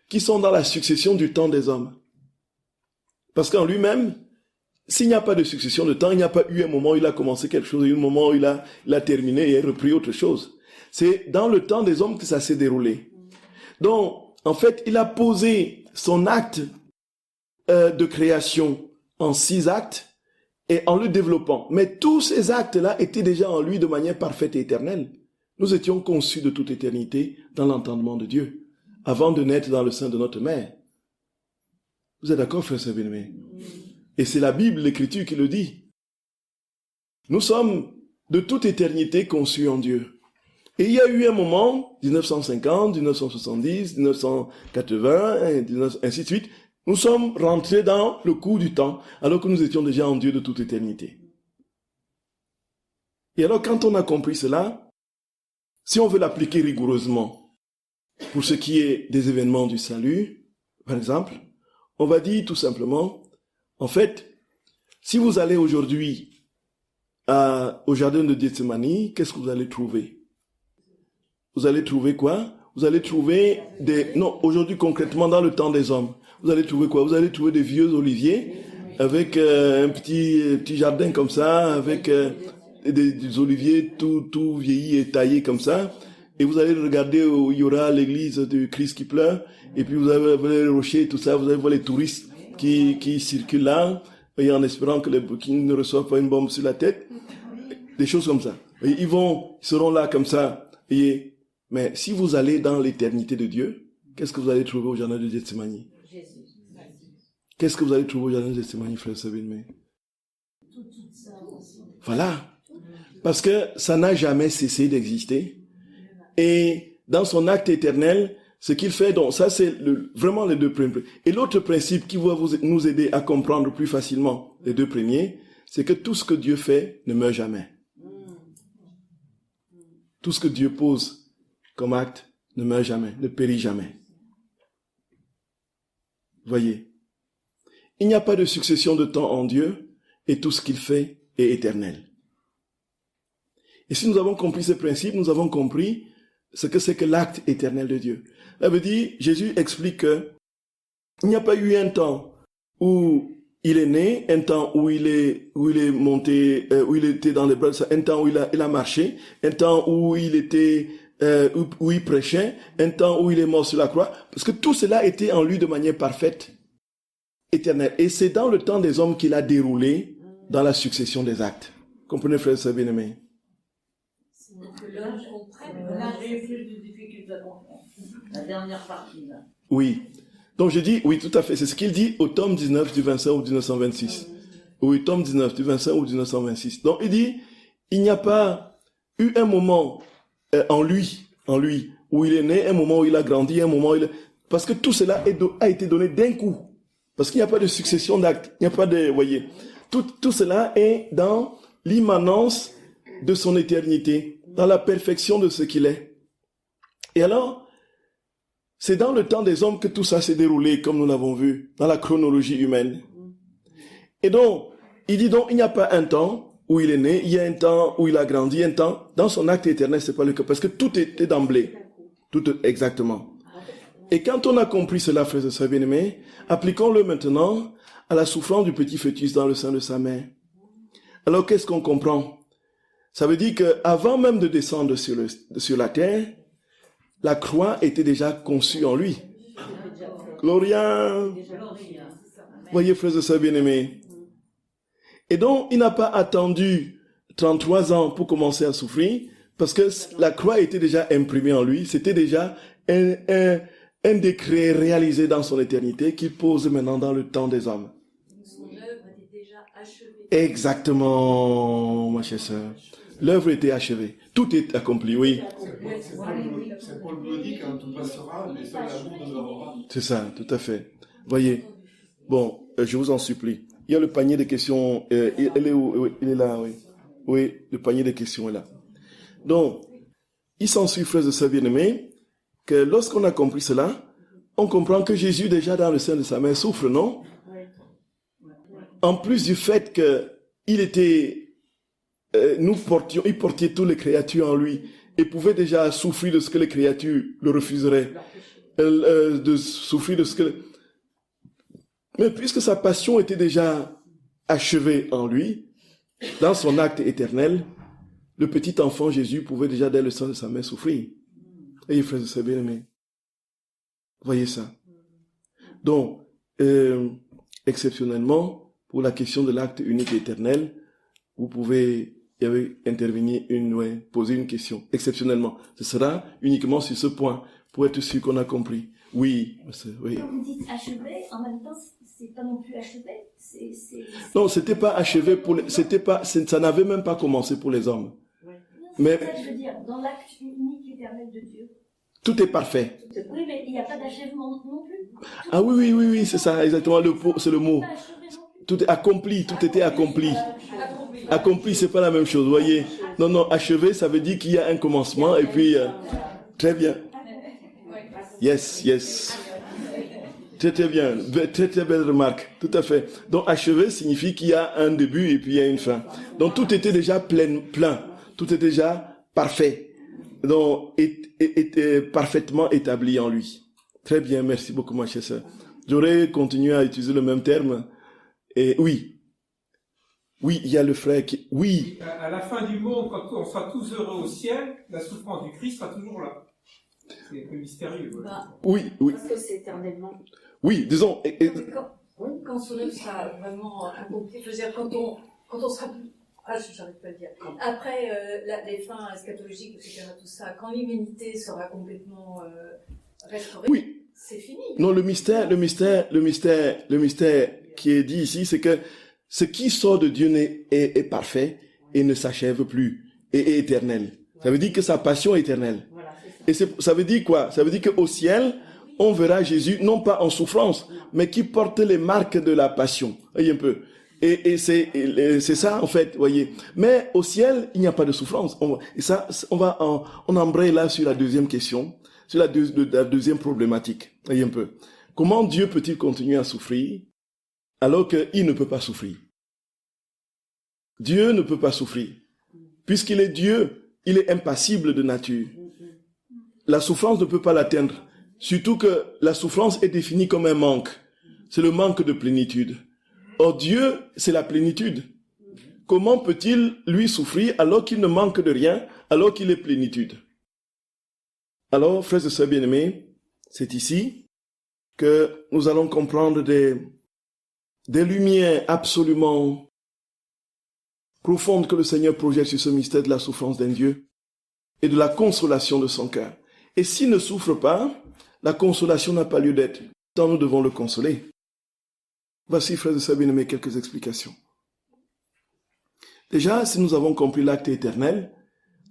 A: qui sont dans la succession du temps des hommes. Parce qu'en lui-même, s'il n'y a pas de succession de temps, il n'y a pas eu un moment où il a commencé quelque chose, et un moment où il a terminé et repris autre chose. C'est dans le temps des hommes que ça s'est déroulé. Donc, en fait, il a posé son acte de création en 6 actes et en le développant. Mais tous ces actes-là étaient déjà en lui de manière parfaite et éternelle. Nous étions conçus de toute éternité dans l'entendement de Dieu, avant de naître dans le sein de notre mère. Vous êtes d'accord, frère Saint-Bénémé? Et c'est la Bible, l'Écriture qui le dit. Nous sommes de toute éternité conçus en Dieu. Et il y a eu un moment, 1950, 1970, 1980, ainsi de suite, Nous sommes rentrés dans le cours du temps, alors que nous étions déjà en Dieu de toute éternité. Et alors, quand on a compris cela, si on veut l'appliquer rigoureusement, pour ce qui est des événements du salut, par exemple, on va dire tout simplement, en fait, si vous allez aujourd'hui au jardin de Gethsémani, qu'est-ce que vous allez trouver? Vous allez trouver quoi? Vous allez trouver non, aujourd'hui concrètement dans le temps des hommes, vous allez trouver quoi? Vous allez trouver des vieux oliviers avec un petit jardin comme ça, avec des oliviers tout vieillis et taillés comme ça. Et vous allez regarder où il y aura l'église du Christ qui pleure. Et puis vous avez les rochers et tout ça. Vous allez voir les touristes qui circulent là, et en espérant qu'ils ne reçoivent pas une bombe sur la tête. Des choses comme ça. Et ils seront là comme ça. Et, mais si vous allez dans l'éternité de Dieu, qu'est-ce que vous allez trouver au jardin de Gethsémani? Qu'est-ce que vous allez trouver au jardin de Gethsémani, frère Sabine? Voilà. Parce que ça n'a jamais cessé d'exister. Et dans son acte éternel, ce qu'il fait, donc ça c'est vraiment les deux premiers. Et l'autre principe qui va nous aider à comprendre plus facilement les deux premiers, c'est que tout ce que Dieu fait ne meurt jamais. Tout ce que Dieu pose comme acte ne meurt jamais, ne périt jamais. Voyez, il n'y a pas de succession de temps en Dieu et tout ce qu'il fait est éternel. Et si nous avons compris ce principe, nous avons compris ce que c'est que l'acte éternel de Dieu. Ça veut dire, Jésus explique que il n'y a pas eu un temps où il est né, un temps où il est monté, où il était dans les bras, un temps où il a marché, un temps où il était, où il prêchait, un temps où il est mort sur la croix, parce que tout cela était en lui de manière parfaite, éternelle. Et c'est dans le temps des hommes qu'il a déroulé dans la succession des actes. Comprenez, frère, c'est bien aimé.
B: Là, j'ai plus de difficultés à comprendre. La dernière partie, là.
A: Oui. Donc je dis, oui, tout à fait. C'est ce qu'il dit au tome 19 du 25 août 1926. Oui, tome 19 du 25 août 1926. Donc il dit, il n'y a pas eu un moment en lui, où il est né, un moment où il a grandi, un moment où il... Parce que tout cela a été donné d'un coup. Parce qu'il n'y a pas de succession d'actes. Il n'y a pas de... Voyez. Tout cela est dans l'immanence de son éternité, dans la perfection de ce qu'il est. Et alors, c'est dans le temps des hommes que tout ça s'est déroulé, comme nous l'avons vu, dans la chronologie humaine. Et donc, il dit donc, il n'y a pas un temps où il est né, il y a un temps où il a grandi, un temps, dans son acte éternel, c'est pas le cas, parce que tout était d'emblée. Exactement. Et quand on a compris cela, frères et sœurs bien-aimés, appliquons-le maintenant à la souffrance du petit fœtus dans le sein de sa mère. Alors, qu'est-ce qu'on comprend? Ça veut dire qu'avant même de descendre sur la terre, la croix était déjà conçue en lui. Gloria. Voyez, frères et sœurs bien-aimés. Et donc, il n'a pas attendu 33 ans pour commencer à souffrir, parce que la croix était déjà imprimée en lui. C'était déjà un décret réalisé dans son éternité qu'il pose maintenant dans le temps des hommes.
C: Son œuvre était déjà achevée.
A: Exactement, ma chère sœur. L'œuvre était achevée. Tout est accompli, oui.
D: C'est Paul le dit, quand tout passera, mais seul l'amour demeurera.
A: C'est ça, tout à fait. Voyez. Bon, je vous en supplie. Il y a le panier de questions. Il est où? Oui, il est là, oui. Oui, le panier de questions est là. Donc, il s'ensuit, frères et sœurs bien-aimés, que lorsqu'on a compris cela, on comprend que Jésus, déjà dans le sein de sa mère, souffre, non? En plus du fait qu'il était... il portait toutes les créatures en lui et pouvait déjà souffrir de ce que les créatures le refuseraient, de souffrir de ce que... Mais puisque sa passion était déjà achevée en lui, dans son acte éternel, le petit enfant Jésus pouvait déjà dès le sein de sa mère souffrir. Et frères et sœurs bien-aimés, voyez ça. Donc, exceptionnellement, pour la question de l'acte unique et éternel, vous pouvez intervenir poser une question, exceptionnellement. Ce sera uniquement sur ce point, pour être sûr qu'on a compris. Oui, oui.
E: Quand vous dites achevé, en même temps, c'est pas non plus achevé.
A: Non, c'était pas achevé ça n'avait même pas commencé pour les hommes.
E: Non,
A: Mais
E: c'est ça que je veux dire, dans l'acte unique éternel de Dieu.
A: Tout est parfait.
E: Oui, mais il n'y a pas d'achèvement non plus.
A: Ah oui, c'est ça, exactement, c'est le mot.
E: Pas achevé non plus.
A: Tout est accompli, tout était accompli. Accompli, c'est pas la même chose, voyez. Non, achevé, ça veut dire qu'il y a un commencement, et puis, très bien. Yes. Très bien, très belle remarque, tout à fait. Donc, achevé signifie qu'il y a un début et puis il y a une fin. Donc, tout était déjà plein, tout est déjà parfait. Donc, était parfaitement établi en lui. Très bien, merci beaucoup, ma chère sœur. J'aurais continué à utiliser le même terme. Et oui, il y a le frère qui... Oui.
F: À la fin du monde, quand on sera tous heureux au ciel, la souffrance du Christ sera toujours là. C'est un peu mystérieux. Voilà.
A: Oui.
C: Parce que c'est éternellement.
A: Oui, disons...
C: Quand son œuvre sera vraiment accomplie, je veux dire, quand on sera plus... j'arrive pas à le dire. Après les fins eschatologiques, etc., tout ça, quand l'humanité sera complètement restaurée,
A: oui.
C: C'est fini.
A: Non, le mystère qui est dit ici, c'est que ce qui sort de Dieu est parfait et ne s'achève plus et est éternel. Ça veut dire que sa passion est éternelle.
C: Voilà,
A: et ça veut dire quoi? Ça veut dire qu'au ciel, on verra Jésus non pas en souffrance, mais qui porte les marques de la passion. Voyez un peu. Et c'est ça en fait, voyez. Mais au ciel, il n'y a pas de souffrance. On embraye là sur la deuxième question, sur la deuxième problématique. Voyez un peu. Comment Dieu peut-il continuer à souffrir alors qu'il ne peut pas souffrir? Dieu ne peut pas souffrir. Puisqu'il est Dieu, il est impassible de nature. La souffrance ne peut pas l'atteindre. Surtout que la souffrance est définie comme un manque. C'est le manque de plénitude. Or Dieu, c'est la plénitude. Comment peut-il, lui, souffrir alors qu'il ne manque de rien, alors qu'il est plénitude? Alors, frères et sœurs bien-aimés, c'est ici que nous allons comprendre des lumières absolument profondes que le Seigneur projette sur ce mystère de la souffrance d'un Dieu et de la consolation de son cœur. Et s'il ne souffre pas, la consolation n'a pas lieu d'être. Tant nous devons le consoler. Voici, frères et sœurs bien-aimés, quelques explications. Déjà, si nous avons compris l'acte éternel,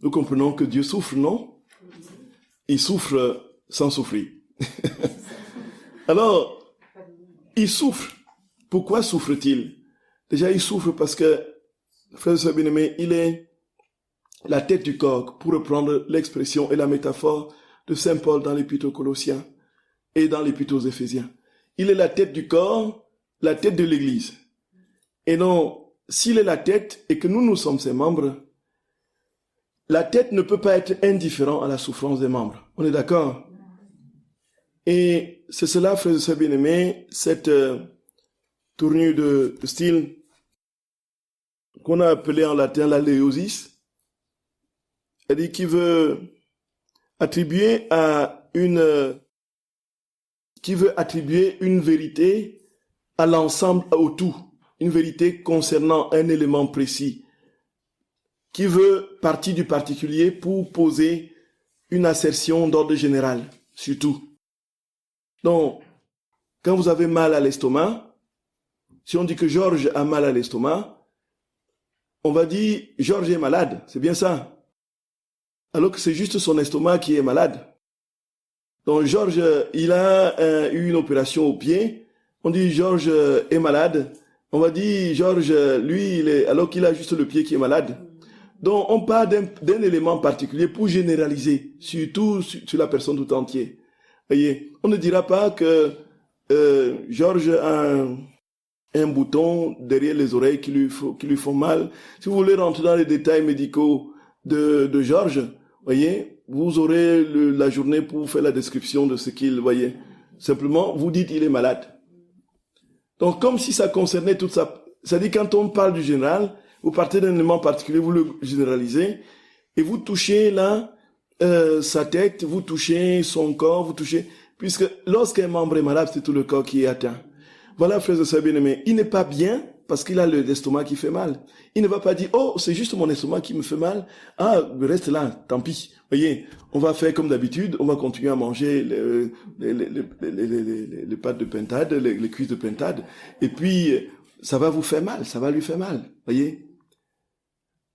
A: nous comprenons que Dieu souffre, non? Il souffre sans souffrir. Alors, il souffre. Pourquoi souffre-t-il? Déjà, il souffre parce que, frères et sœurs bien-aimés, il est la tête du corps, pour reprendre l'expression et la métaphore de Saint Paul dans l'Épître aux Colossiens et dans l'Épître aux Éphésiens. Il est la tête du corps, la tête de l'Église. Et donc, s'il est la tête et que nous sommes ses membres, la tête ne peut pas être indifférente à la souffrance des membres. On est d'accord? Et c'est cela, frères et sœurs bien-aimés, cette tournure de style qu'on a appelée en latin la léosis, c'est-à-dire qui veut attribuer une vérité à l'ensemble, au tout, une vérité concernant un élément précis, qui veut partir du particulier pour poser une assertion d'ordre général, sur tout. Donc, quand vous avez mal à l'estomac, si on dit que Georges a mal à l'estomac, on va dire Georges est malade, c'est bien ça. Alors que c'est juste son estomac qui est malade. Donc Georges, il a eu une opération au pied, on dit Georges est malade, on va dire Georges, lui, alors qu'il a juste le pied qui est malade. Donc on parle d'un élément particulier pour généraliser, surtout sur la personne tout entière. Voyez, on ne dira pas que Georges a un bouton derrière les oreilles qui lui font mal. Si vous voulez rentrer dans les détails médicaux de Georges, voyez, vous aurez la journée pour faire la description de ce qu'il voyait. Simplement, vous dites il est malade. Donc, comme si ça concernait toute sa... C'est-à-dire, quand on parle du général, vous partez d'un élément particulier, vous le généralisez, et vous touchez là sa tête, vous touchez son corps, vous touchez... Puisque lorsqu'un membre est malade, c'est tout le corps qui est atteint. Voilà, frères et sœurs bien-aimés, il n'est pas bien parce qu'il a l'estomac qui fait mal. Il ne va pas dire, oh, c'est juste mon estomac qui me fait mal. Ah, reste là, tant pis. Voyez, on va faire comme d'habitude, on va continuer à manger les pâtes de pintade, les cuisses de pintade, et puis ça va vous faire mal, ça va lui faire mal. Voyez.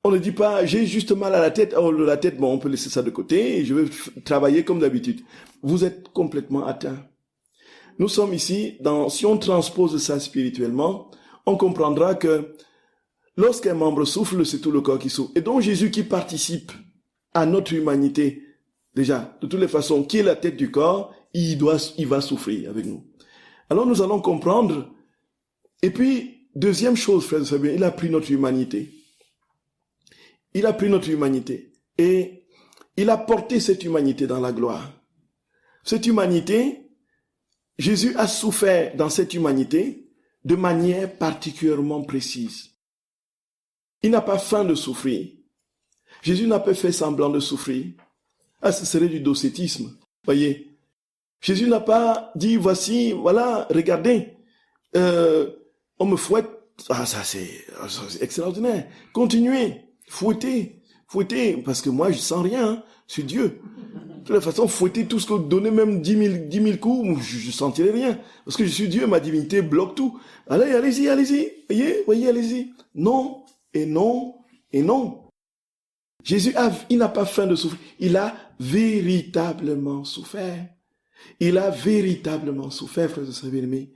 A: On ne dit pas, j'ai juste mal à la tête, oh, la tête, bon, on peut laisser ça de côté et je vais travailler comme d'habitude. Vous êtes complètement atteint. Nous sommes ici, si on transpose ça spirituellement, on comprendra que lorsqu'un membre souffre, c'est tout le corps qui souffre. Et donc Jésus qui participe à notre humanité, déjà, de toutes les façons, qui est la tête du corps, il va souffrir avec nous. Alors nous allons comprendre. Et puis, deuxième chose, frères et sœurs, il a pris notre humanité. Il a pris notre humanité. Et il a porté cette humanité dans la gloire. Cette humanité, Jésus a souffert dans cette humanité de manière particulièrement précise. Il n'a pas faim de souffrir. Jésus n'a pas fait semblant de souffrir. Ah, ce serait du docétisme. Voyez. Jésus n'a pas dit, voici, voilà, regardez, on me fouette. Ah, ça c'est extraordinaire. Continuez, fouettez, parce que moi je sens rien, hein. Je suis Dieu. De toute façon, fouettez tout ce que vous donnez, même 10 000 coups, je sentirai rien. Parce que je suis Dieu, ma divinité bloque tout. Allez-y. Voyez, allez-y. Non, et non, et non. Jésus, il n'a pas faim de souffrir. Il a véritablement souffert. Il a véritablement souffert, frères et sœurs bien-aimés.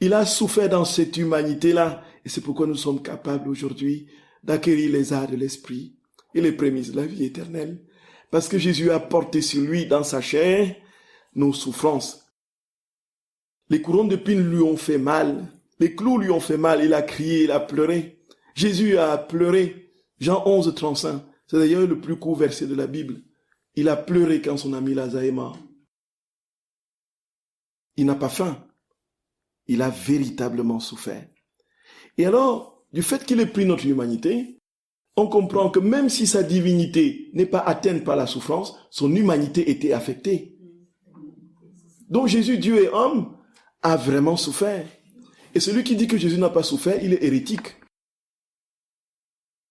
A: Il a souffert dans cette humanité-là. Et c'est pourquoi nous sommes capables aujourd'hui d'acquérir les arts de l'esprit et les prémices de la vie éternelle. Parce que Jésus a porté sur lui, dans sa chair, nos souffrances. Les couronnes d'épines lui ont fait mal. Les clous lui ont fait mal. Il a crié, il a pleuré. Jésus a pleuré. Jean 11, 35. C'est d'ailleurs le plus court verset de la Bible. Il a pleuré quand son ami Lazare est mort. Il n'a pas faim. Il a véritablement souffert. Et alors, du fait qu'il ait pris notre humanité, on comprend que même si sa divinité n'est pas atteinte par la souffrance, son humanité était affectée. Donc Jésus, Dieu et homme, a vraiment souffert. Et celui qui dit que Jésus n'a pas souffert, il est hérétique.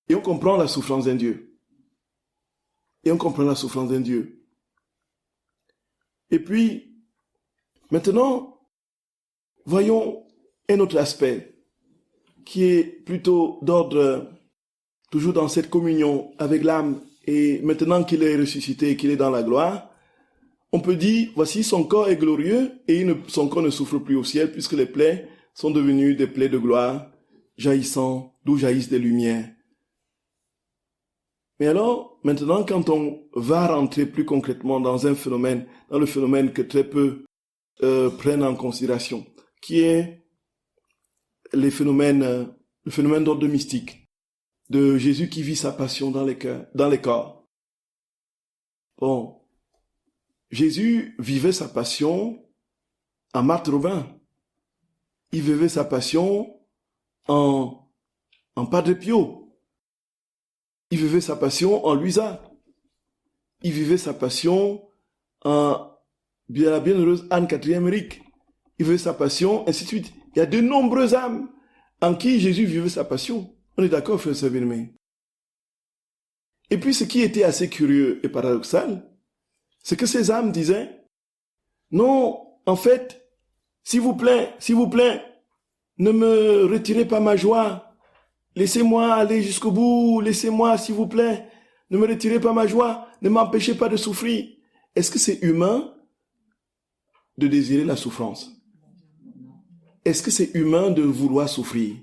A: Et on comprend la souffrance d'un Dieu. Et puis, maintenant, voyons un autre aspect qui est plutôt d'ordre, toujours dans cette communion avec l'âme, et maintenant qu'il est ressuscité et qu'il est dans la gloire, on peut dire, voici son corps est glorieux et son corps ne souffre plus au ciel puisque les plaies sont devenues des plaies de gloire, jaillissant, d'où jaillissent des lumières. Mais alors, maintenant, quand on va rentrer plus concrètement dans le phénomène que très peu prennent en considération, qui est le phénomène d'ordre mystique, de Jésus qui vit sa passion dans les corps. Bon, Jésus vivait sa passion en Marthe Robin. Il vivait sa passion en Padre Pio. Il vivait sa passion en Luisa. Il vivait sa passion en la bienheureuse Anne-Catherine Emmerich. Il vivait sa passion, ainsi de suite. Il y a de nombreuses âmes en qui Jésus vivait sa passion. On est d'accord, frère et bien-aimés. Et puis, ce qui était assez curieux et paradoxal, c'est que ces âmes disaient, non, en fait, s'il vous plaît, ne me retirez pas ma joie. Laissez-moi aller jusqu'au bout, laissez-moi, s'il vous plaît. Ne me retirez pas ma joie, ne m'empêchez pas de souffrir. Est-ce que c'est humain de désirer la souffrance? Est-ce que c'est humain de vouloir souffrir?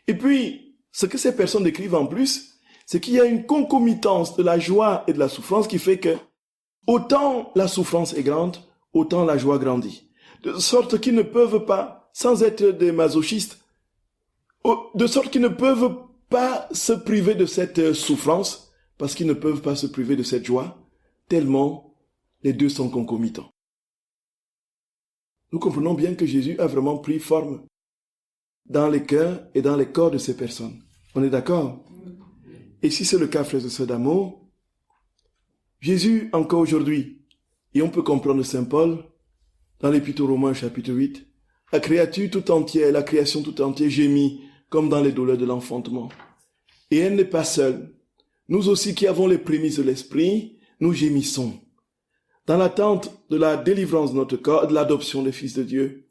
A: Et puis, ce que ces personnes décrivent en plus, c'est qu'il y a une concomitance de la joie et de la souffrance qui fait que autant la souffrance est grande, autant la joie grandit. De sorte qu'ils ne peuvent pas, sans être des masochistes, de sorte qu'ils ne peuvent pas se priver de cette souffrance, parce qu'ils ne peuvent pas se priver de cette joie, tellement les deux sont concomitants. Nous comprenons bien que Jésus a vraiment pris forme dans les cœurs et dans les corps de ces personnes. On est d'accord? Et si c'est le cas, frères et sœurs d'amour, Jésus, encore aujourd'hui, et on peut comprendre Saint Paul, dans l'Épître aux Romains, chapitre 8, la créature tout entière, la création tout entière gémit, comme dans les douleurs de l'enfantement. Et elle n'est pas seule. Nous aussi qui avons les prémices de l'Esprit, nous gémissons, dans l'attente de la délivrance de notre corps et de l'adoption des fils de Dieu.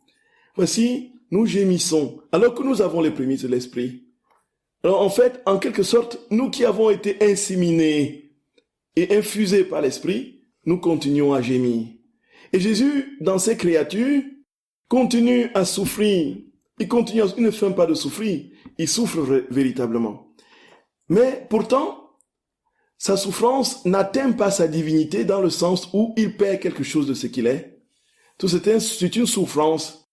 A: Voici, nous gémissons, alors que nous avons les prémices de l'Esprit. Alors en fait, en quelque sorte, nous qui avons été inséminés et infusés par l'Esprit, nous continuons à gémir. Et Jésus, dans ses créatures, continue à souffrir. Il ne fait pas de souffrir, il souffre véritablement. Mais pourtant, sa souffrance n'atteint pas sa divinité dans le sens où il perd quelque chose de ce qu'il est. Tout c'est une souffrance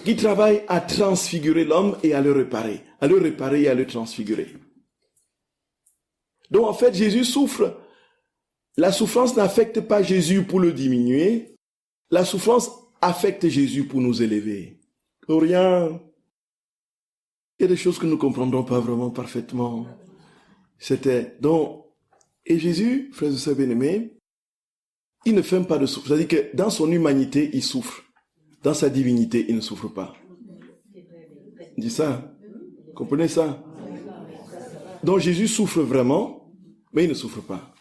A: qui travaille à transfigurer l'homme et à le réparer et à le transfigurer. Donc en fait, Jésus souffre. La souffrance n'affecte pas Jésus pour le diminuer. La souffrance affecte Jésus pour nous élever. Rien. Il y a des choses que nous ne comprendrons pas vraiment parfaitement. Et Jésus, frères et sœurs bien-aimés, il ne fait pas de souffrance. C'est-à-dire que dans son humanité, il souffre. Dans sa divinité, il ne souffre pas. Dis ça. Comprenez ça? Donc Jésus souffre vraiment, mais il ne souffre pas.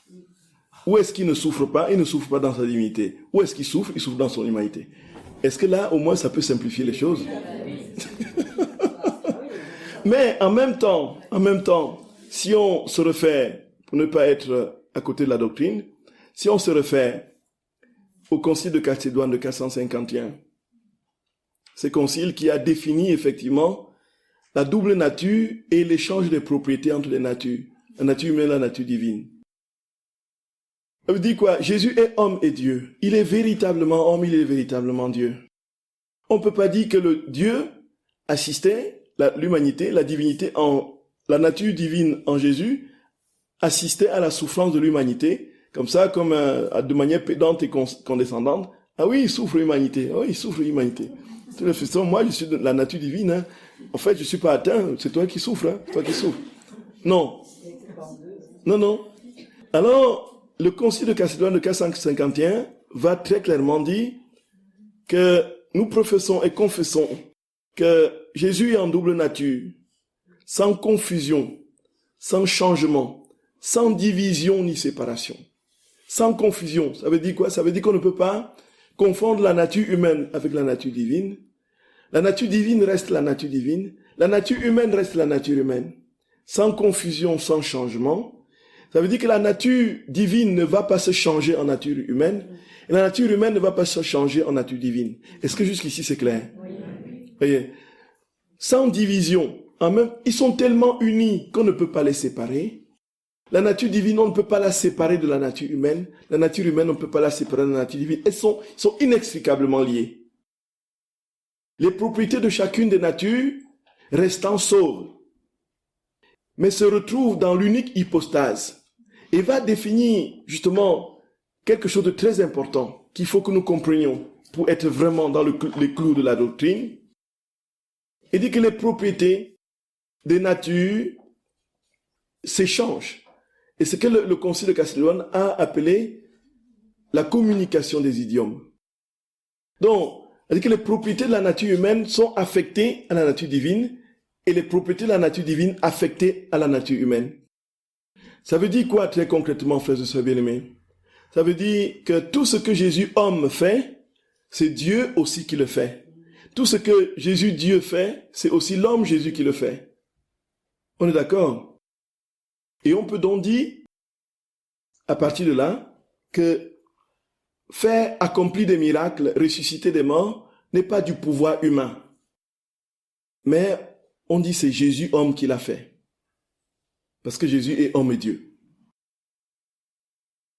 A: Où est-ce qu'il ne souffre pas? Il ne souffre pas dans sa divinité. Où est-ce qu'il souffre? Il souffre dans son humanité. Est-ce que là, au moins, ça peut simplifier les choses? Mais en même temps, si on se réfère, pour ne pas être à côté de la doctrine, si on se réfère au concile de Chalcédoine de 451, ce concile qui a défini effectivement la double nature et l'échange des propriétés entre les natures, la nature humaine et la nature divine. Ça veut dire quoi? Jésus est homme et Dieu. Il est véritablement homme, il est véritablement Dieu. On ne peut pas dire que le Dieu assistait, l'humanité, la divinité, la nature divine en Jésus, assistait à la souffrance de l'humanité, comme ça, de manière pédante et condescendante. Ah oui, il souffre l'humanité. Ah oui, il souffre l'humanité. De toute façon, moi, je suis de la nature divine. Hein. En fait, je ne suis pas atteint. C'est toi qui souffres. Hein. Toi qui souffres. Non. Non. Alors, le concile de Chalcédoine de 451 va très clairement dire que nous professons et confessons que Jésus est en double nature, sans confusion, sans changement, sans division ni séparation. Sans confusion. Ça veut dire quoi? Ça veut dire qu'on ne peut pas confondre la nature humaine avec la nature divine. La nature divine reste la nature divine. La nature humaine reste la nature humaine. Sans confusion, sans changement. Ça veut dire que la nature divine ne va pas se changer en nature humaine. Et la nature humaine ne va pas se changer en nature divine. Est-ce que jusqu'ici c'est clair? Oui. Voyez, sans division. Ils sont tellement unis qu'on ne peut pas les séparer. La nature divine, on ne peut pas la séparer de la nature humaine. La nature humaine, on ne peut pas la séparer de la nature divine. Elles sont inextricablement liées. Les propriétés de chacune des natures restant sauves, mais se retrouvent dans l'unique hypostase et va définir justement quelque chose de très important qu'il faut que nous comprenions pour être vraiment dans les clous de la doctrine. Il dit que les propriétés des natures s'échangent. Et c'est ce que le concile de Chalcédoine a appelé la communication des idiomes. Donc, c'est-à-dire que les propriétés de la nature humaine sont affectées à la nature divine et les propriétés de la nature divine affectées à la nature humaine. Ça veut dire quoi très concrètement, frères et sœurs bien-aimés? Ça veut dire que tout ce que Jésus homme fait, c'est Dieu aussi qui le fait. Tout ce que Jésus Dieu fait, c'est aussi l'homme Jésus qui le fait. On est d'accord? Et on peut donc dire, à partir de là, que faire accomplir des miracles, ressusciter des morts, n'est pas du pouvoir humain. Mais on dit c'est Jésus homme qui l'a fait. Parce que Jésus est homme et Dieu.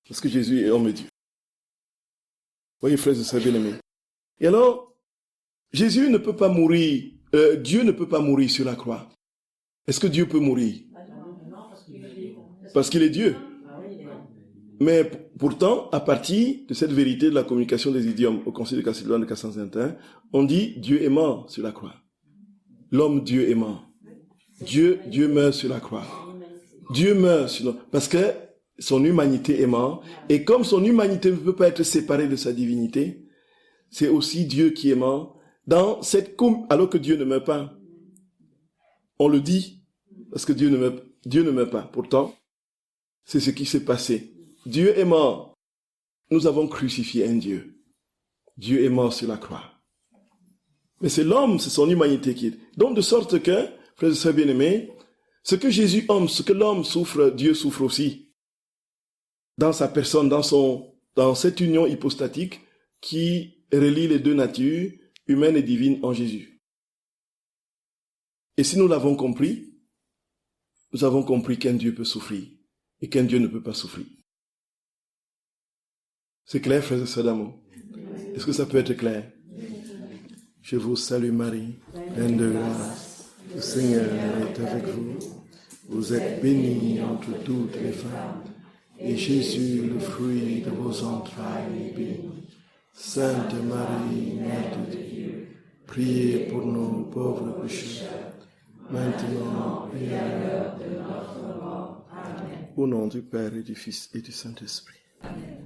A: Parce que Jésus est homme et Dieu. Voyez, frères et sœurs bien-aimés. Et alors, Jésus ne peut pas mourir, Dieu ne peut pas mourir sur la croix. Est-ce que Dieu peut mourir? Parce qu'il est Dieu. Mais pourtant, à partir de cette vérité de la communication des idiomes au concile de Chalcédoine de 451, on dit Dieu est mort sur la croix. L'homme Dieu est mort. Dieu meurt sur la croix. Dieu meurt parce que son humanité est morte. Et comme son humanité ne peut pas être séparée de sa divinité, c'est aussi Dieu qui est mort alors que Dieu ne meurt pas. On le dit parce que Dieu ne meurt pas. Pourtant, c'est ce qui s'est passé. Dieu est mort. Nous avons crucifié un Dieu. Dieu est mort sur la croix. Mais c'est l'homme, c'est son humanité qui est. Donc de sorte que, frères et sœurs bien-aimés, ce que Jésus aime, ce que l'homme souffre, Dieu souffre aussi. Dans sa personne, dans cette union hypostatique qui relie les deux natures, humaine et divine, en Jésus. Et si nous l'avons compris, nous avons compris qu'un Dieu peut souffrir et qu'un Dieu ne peut pas souffrir. C'est clair, frères et sœurs d'amour? Est-ce que ça peut être clair? Je vous salue Marie, pleine de grâce. Le Seigneur est avec vous. Vous êtes bénie entre toutes les femmes. Et Jésus, le fruit de vos entrailles, est béni. Sainte Marie, Mère de Dieu, priez pour nous pauvres pécheurs, maintenant et à l'heure de notre mort. Amen. Au nom du Père et du Fils et du Saint-Esprit. Amen.